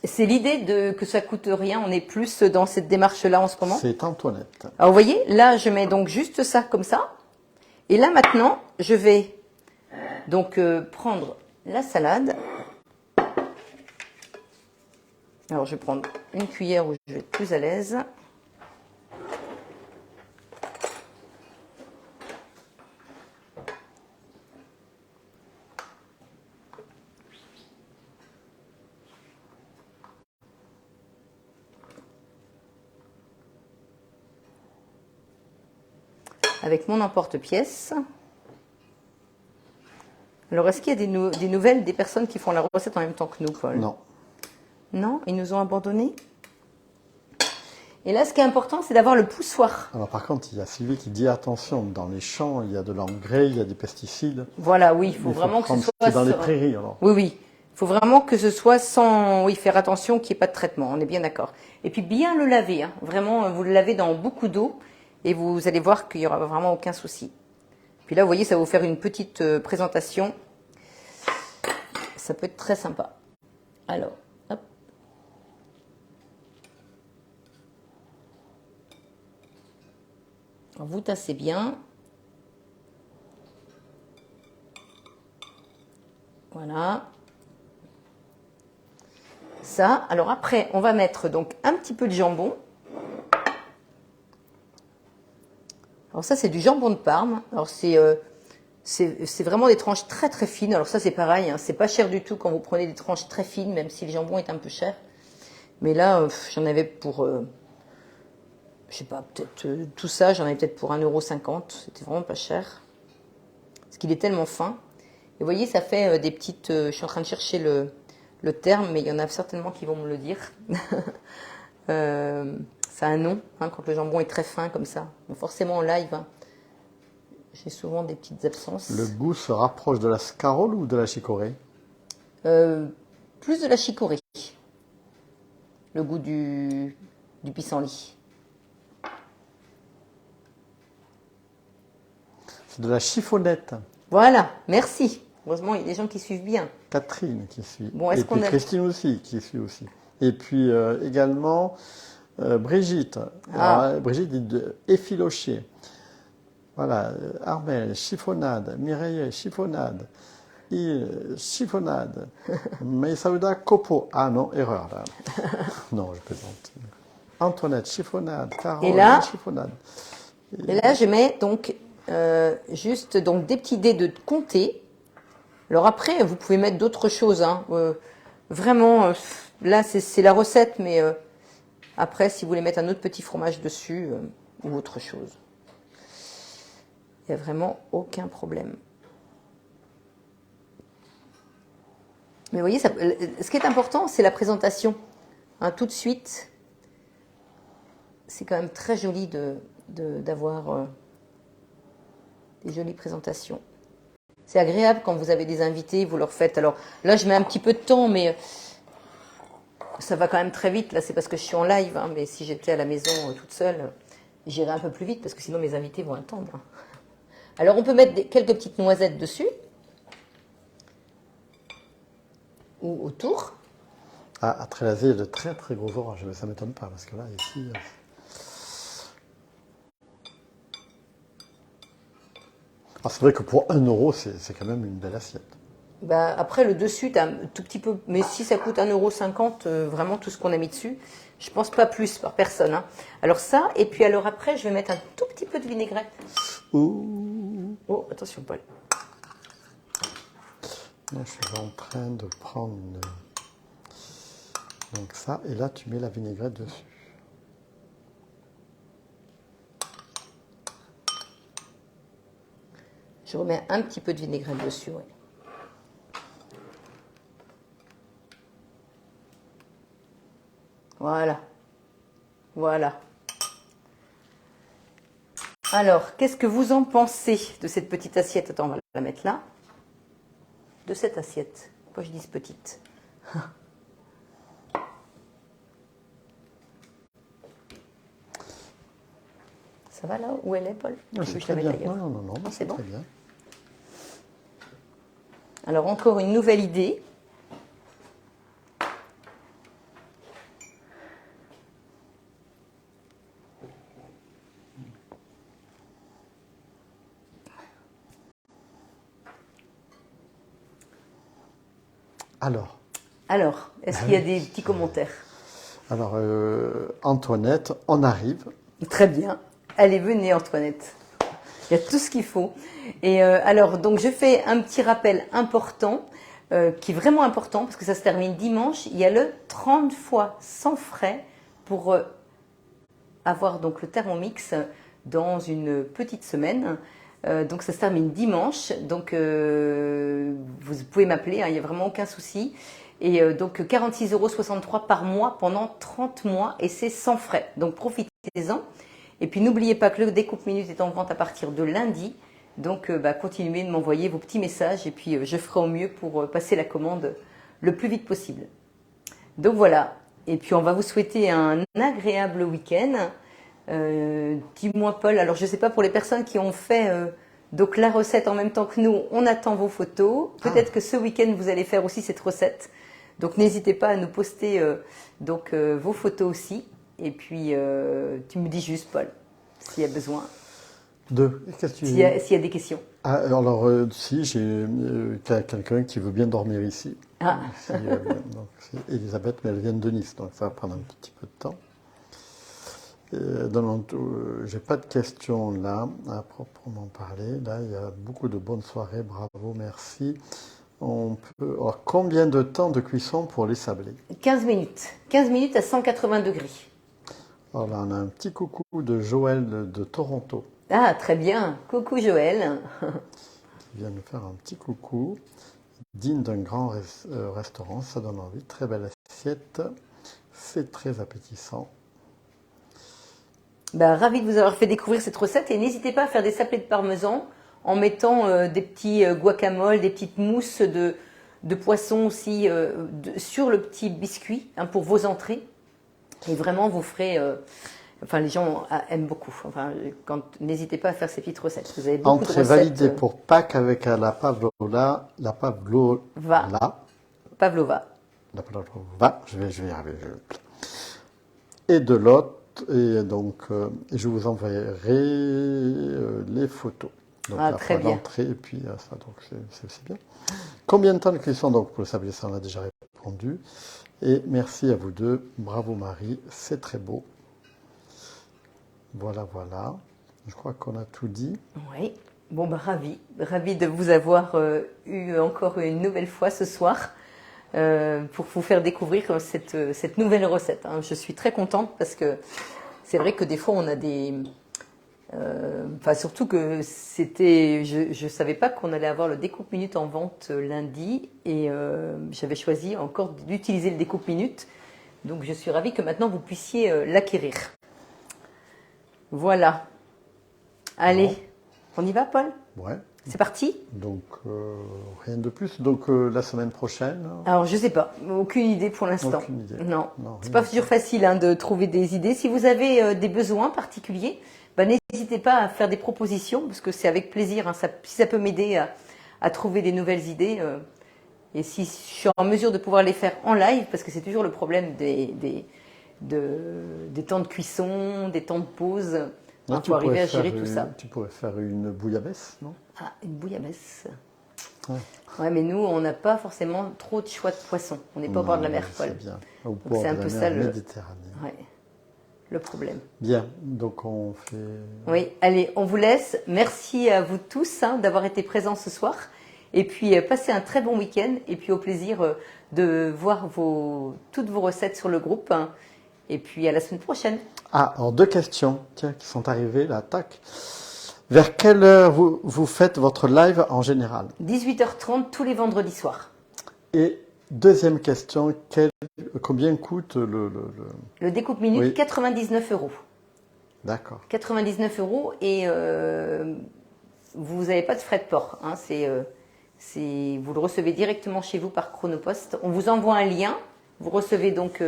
C'est l'idée que ça coûte rien. On est plus dans cette démarche-là en ce moment. C'est Antoinette. Alors, vous voyez, là, je mets donc juste ça comme ça. Et là, maintenant, je vais donc prendre la salade. Alors, je vais prendre une cuillère où je vais être plus à l'aise. Avec mon emporte-pièce. Alors, est-ce qu'il y a des nouvelles des personnes qui font la recette en même temps que nous, Paul? Non. Non, ils nous ont abandonnés. Et là, ce qui est important, c'est d'avoir le poussoir. Alors par contre, il y a Sylvie qui dit attention, dans les champs, il y a de l'engrais, il y a des pesticides. Voilà, oui, il faut vraiment que ce soit... dans les prairies, alors. Oui, oui. Il faut vraiment que ce soit sans... Oui, faire attention qu'il n'y ait pas de traitement, on est bien d'accord. Et puis bien le laver, hein. Vraiment, vous le lavez dans beaucoup d'eau et vous allez voir qu'il n'y aura vraiment aucun souci. Puis là, vous voyez, ça va vous faire une petite présentation. Ça peut être très sympa. Alors, hop. Alors, vous tassez bien. Voilà. Ça. Alors après, on va mettre donc un petit peu de jambon. Alors ça, c'est du jambon de Parme. Alors c'est vraiment des tranches très très fines. Alors ça, c'est pareil, hein, c'est pas cher du tout quand vous prenez des tranches très fines, même si le jambon est un peu cher. Mais là, j'en avais pour, je sais pas, peut-être tout ça, j'en avais peut-être pour 1,50 €. C'était vraiment pas cher. Parce qu'il est tellement fin. Et vous voyez, ça fait des petites... je suis en train de chercher le terme, mais il y en a certainement qui vont me le dire. Ça a un nom, hein, quand le jambon est très fin comme ça. Donc forcément, en live, hein, j'ai souvent des petites absences. Le goût se rapproche de la scarole ou de la chicorée? Plus de la chicorée. Le goût du pissenlit. C'est de la chiffonnette. Voilà, merci. Heureusement, il y a des gens qui suivent bien. Catherine qui suit. Bon, et puis Christine aussi, qui suit aussi. Et puis également Brigitte. Ah. Alors, Brigitte dit de effiloché. Voilà, Armel, chiffonnade. Mireille, chiffonnade. Chiffonnade. Maïsaouda, copo. Ah non, erreur là. Non, je plaisante. Antoinette, chiffonnade. Carole, Et là, chiffonnade. Et là, je mets donc juste donc, des petits dés de comté. Alors après, vous pouvez mettre d'autres choses. Hein. Vraiment, là, c'est la recette, mais après, si vous voulez mettre un autre petit fromage dessus ou autre chose, il n'y a vraiment aucun problème. Mais vous voyez, ce qui est important, c'est la présentation. Hein, tout de suite, c'est quand même très joli d'avoir des jolies présentations. C'est agréable quand vous avez des invités, vous leur faites. Alors là, je mets un petit peu de temps, mais ça va quand même très vite. Là, c'est parce que je suis en live, hein, mais si j'étais à la maison toute seule, j'irais un peu plus vite parce que sinon mes invités vont attendre. Alors, on peut mettre quelques petites noisettes dessus ou autour. Ah, à Trélazé, il y a de très très gros orages, mais ça ne m'étonne pas parce que là, ici. Ah, c'est vrai que pour 1 €, c'est quand même une belle assiette. Bah, après, le dessus, tu as un tout petit peu. Mais si ça coûte 1,50 €, vraiment tout ce qu'on a mis dessus, je pense pas plus par personne. Hein. Alors, ça, et puis alors après, je vais mettre un tout petit peu de vinaigrette. Ouh. Oh, attention, Paul. Là, je suis en train de prendre donc ça, et là, tu mets la vinaigrette dessus. Je remets un petit peu de vinaigrette dessus, ouais. Voilà. Voilà. Alors, qu'est-ce que vous en pensez de cette petite assiette? Attends, on va la mettre là. De cette assiette. Pourquoi je dis petite? Ça va là où elle est, Paul? Ah, c'est très bien. Non, c'est bon. Très bien. Alors encore une nouvelle idée. Alors, est-ce qu'il y a des petits commentaires? Alors, Antoinette, on arrive. Très bien. Allez, venez Antoinette. Il y a tout ce qu'il faut. Et alors, donc je fais un petit rappel important, qui est vraiment important, parce que ça se termine dimanche. Il y a le 30 fois sans frais pour avoir donc le Thermomix dans une petite semaine. Donc ça se termine dimanche. Donc vous pouvez m'appeler, hein, il n'y a vraiment aucun souci. Et donc 46,63 € par mois pendant 30 mois et c'est sans frais. Donc profitez-en. Et puis n'oubliez pas que le découpe minute est en vente à partir de lundi. Donc continuez de m'envoyer vos petits messages et puis je ferai au mieux pour passer la commande le plus vite possible. Donc voilà. Et puis on va vous souhaiter un agréable week-end. Dis-moi Paul, alors je ne sais pas pour les personnes qui ont fait donc la recette en même temps que nous, on attend vos photos. Peut-être que ce week-end vous allez faire aussi cette recette. Donc n'hésitez pas à nous poster vos photos aussi. Et puis tu me dis juste Paul, s'il y a besoin. S'il y a des questions. Ah, alors si, j'ai quelqu'un qui veut bien dormir ici. Ah. Donc, c'est Elisabeth, mais elle vient de Nice, donc ça va prendre un petit peu de temps. J'ai pas de questions là, à proprement parler. Là, il y a beaucoup de bonnes soirées, bravo, merci. Alors, combien de temps de cuisson pour les sablés? 15 minutes. 15 minutes à 180 degrés. Alors là, on a un petit coucou de Joël de Toronto. Ah, très bien. Coucou Joël. Qui vient nous faire un petit coucou. Digne d'un grand restaurant, ça donne envie. Très belle assiette. C'est très appétissant. Ravi de vous avoir fait découvrir cette recette et n'hésitez pas à faire des sablés de parmesan en mettant des petits guacamole, des petites mousses de poisson aussi sur le petit biscuit pour vos entrées. Et vraiment, vous ferez... les gens aiment beaucoup. N'hésitez pas à faire ces petites recettes. Vous avez beaucoup de recettes. Validée pour Pâques avec la pavlova. La pavlova. Je vais y arriver. Et de l'autre. Et donc, je vous enverrai les photos. Donc, très bien. L'entrée et puis ça, donc c'est aussi bien. Combien de temps de cuisson donc pour le sablé, ça on a déjà répondu. Et merci à vous deux. Bravo Marie, c'est très beau. Voilà. Je crois qu'on a tout dit. Oui. Bon, ravi de vous avoir eu encore une nouvelle fois ce soir pour vous faire découvrir cette nouvelle recette. Je suis très contente parce que c'est vrai que des fois on a des... surtout que je ne savais pas qu'on allait avoir le découpe minute en vente lundi et j'avais choisi encore d'utiliser le découpe minute. Donc je suis ravie que maintenant vous puissiez l'acquérir. Voilà. Allez, on y va Paul? Ouais. C'est parti? Donc rien de plus. Donc la semaine prochaine. Alors je sais pas, aucune idée pour l'instant. Aucune idée. Non c'est pas toujours facile de trouver des idées. Si vous avez des besoins particuliers, n'hésitez pas à faire des propositions parce que c'est avec plaisir. Si ça peut m'aider à trouver des nouvelles idées et si je suis en mesure de pouvoir les faire en live, parce que c'est toujours le problème des temps de cuisson, des temps de pause. Il faut arriver à gérer tout ça. Tu pourrais faire une bouillabaisse, non? Ah, une bouillabaisse. Ouais, mais nous, on n'a pas forcément trop de choix de poissons. On n'est pas au bord de la mer, Paul. C'est bien. Au bord c'est un de peu la ça mer Méditerranée. Le problème. Bien, donc on fait... Oui, allez, on vous laisse. Merci à vous tous d'avoir été présents ce soir. Et puis, passez un très bon week-end. Et puis, au plaisir de voir toutes vos recettes sur le groupe. Et puis, à la semaine prochaine. Ah, alors 2 questions qui sont arrivées là, tac. Vers quelle heure vous faites votre live en général? 18h30 tous les vendredis soirs. Et deuxième question, combien coûte le découpe minute? Oui. 99 €. D'accord. 99 € et vous n'avez pas de frais de port. Vous le recevez directement chez vous par Chronopost. On vous envoie un lien. Vous recevez donc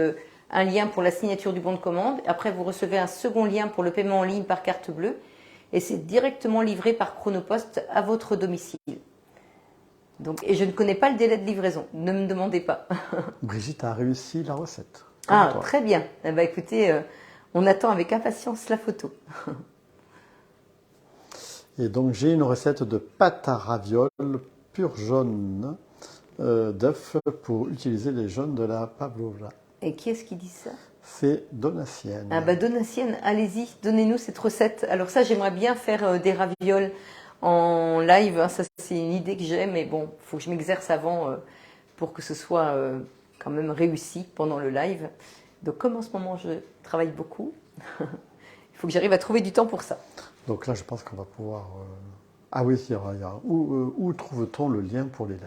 un lien pour la signature du bon de commande. Après, vous recevez un second lien pour le paiement en ligne par carte bleue. Et c'est directement livré par Chronopost à votre domicile. Donc, et je ne connais pas le délai de livraison. Ne me demandez pas. Brigitte a réussi la recette. Ah, toi. très bien. Eh ben, écoutez, on attend avec impatience la photo. Et donc j'ai une recette de pâte à ravioles pur jaune d'œufs pour utiliser les jaunes de la pavlova. Et qui est-ce qui dit ça? C'est Donatienne. Ah bah Donatienne, allez-y, donnez-nous cette recette. Alors ça, j'aimerais bien faire des ravioles en live. Hein. Ça, c'est une idée que j'ai, mais bon, il faut que je m'exerce avant pour que ce soit quand même réussi pendant le live. Donc comme en ce moment, je travaille beaucoup, il faut que j'arrive à trouver du temps pour ça. Donc là, je pense qu'on va pouvoir... Ah oui, il y aura. Où trouve-t-on le lien pour les lives?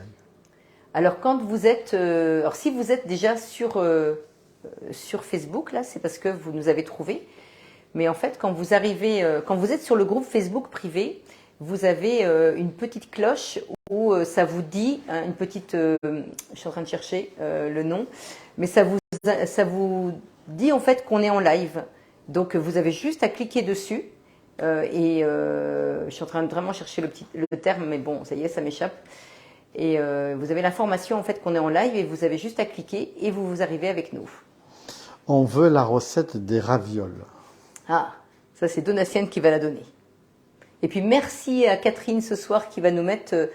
Alors quand vous êtes... alors si vous êtes déjà sur Facebook, là, c'est parce que vous nous avez trouvé. Mais en fait, quand vous arrivez, quand vous êtes sur le groupe Facebook privé, vous avez une petite cloche où ça vous dit, hein, une petite... je suis en train de chercher le nom, mais ça vous dit en fait qu'on est en live. Donc vous avez juste à cliquer dessus. Je suis en train de vraiment chercher le terme, mais bon, ça y est, ça m'échappe. Et vous avez l'information en fait qu'on est en live et vous avez juste à cliquer et vous arrivez avec nous. On veut la recette des ravioles. Ah, ça c'est Donatienne qui va la donner. Et puis merci à Catherine ce soir qui va nous mettre,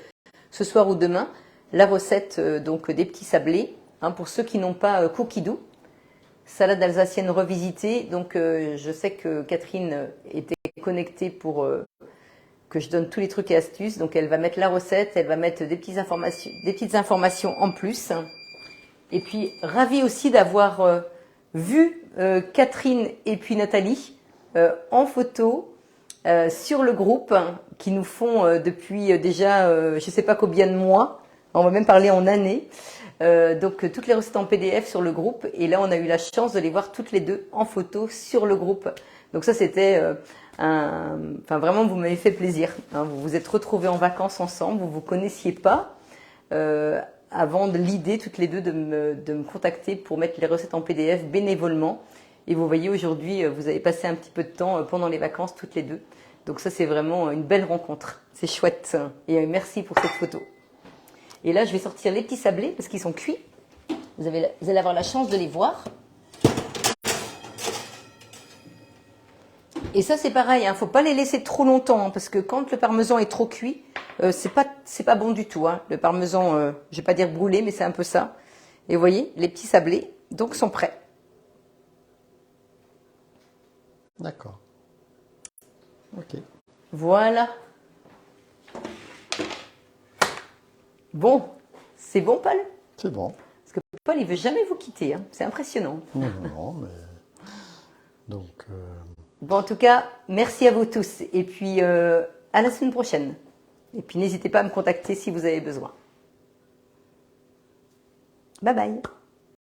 ce soir ou demain, la recette donc des petits sablés. Hein, pour ceux qui n'ont pas Cookie Doux, salade alsacienne revisitée. Donc je sais que Catherine était connectée pour que je donne tous les trucs et astuces. Donc elle va mettre la recette, elle va mettre des petites informations en plus. Et puis ravie aussi d'avoir vu Catherine et puis Nathalie en photo sur le groupe qui nous font depuis déjà je ne sais pas combien de mois. On va même parler en années. Donc toutes les recettes en PDF sur le groupe. Et là, on a eu la chance de les voir toutes les deux en photo sur le groupe. Donc ça, c'était enfin vraiment, vous m'avez fait plaisir. Hein. Vous vous êtes retrouvés en vacances ensemble. Vous vous connaissiez pas avant de l'idée toutes les deux de me contacter pour mettre les recettes en PDF bénévolement. Et vous voyez aujourd'hui, vous avez passé un petit peu de temps pendant les vacances toutes les deux. Donc ça, c'est vraiment une belle rencontre. C'est chouette. Et merci pour cette photo. Et là, je vais sortir les petits sablés parce qu'ils sont cuits. Vous allez avoir la chance de les voir. Et ça, c'est pareil. Il ne faut pas les laisser trop longtemps hein, parce que quand le parmesan est trop cuit, c'est pas bon du tout. Hein. Le parmesan, je ne vais pas dire brûlé, mais c'est un peu ça. Et vous voyez, les petits sablés donc sont prêts. D'accord. Ok. Voilà. Bon, c'est bon, Paul? C'est bon. Parce que Paul, il veut jamais vous quitter. Hein. C'est impressionnant. Non, mais... Donc... Bon, en tout cas, merci à vous tous. Et puis, à la semaine prochaine. Et puis, n'hésitez pas à me contacter si vous avez besoin. Bye bye.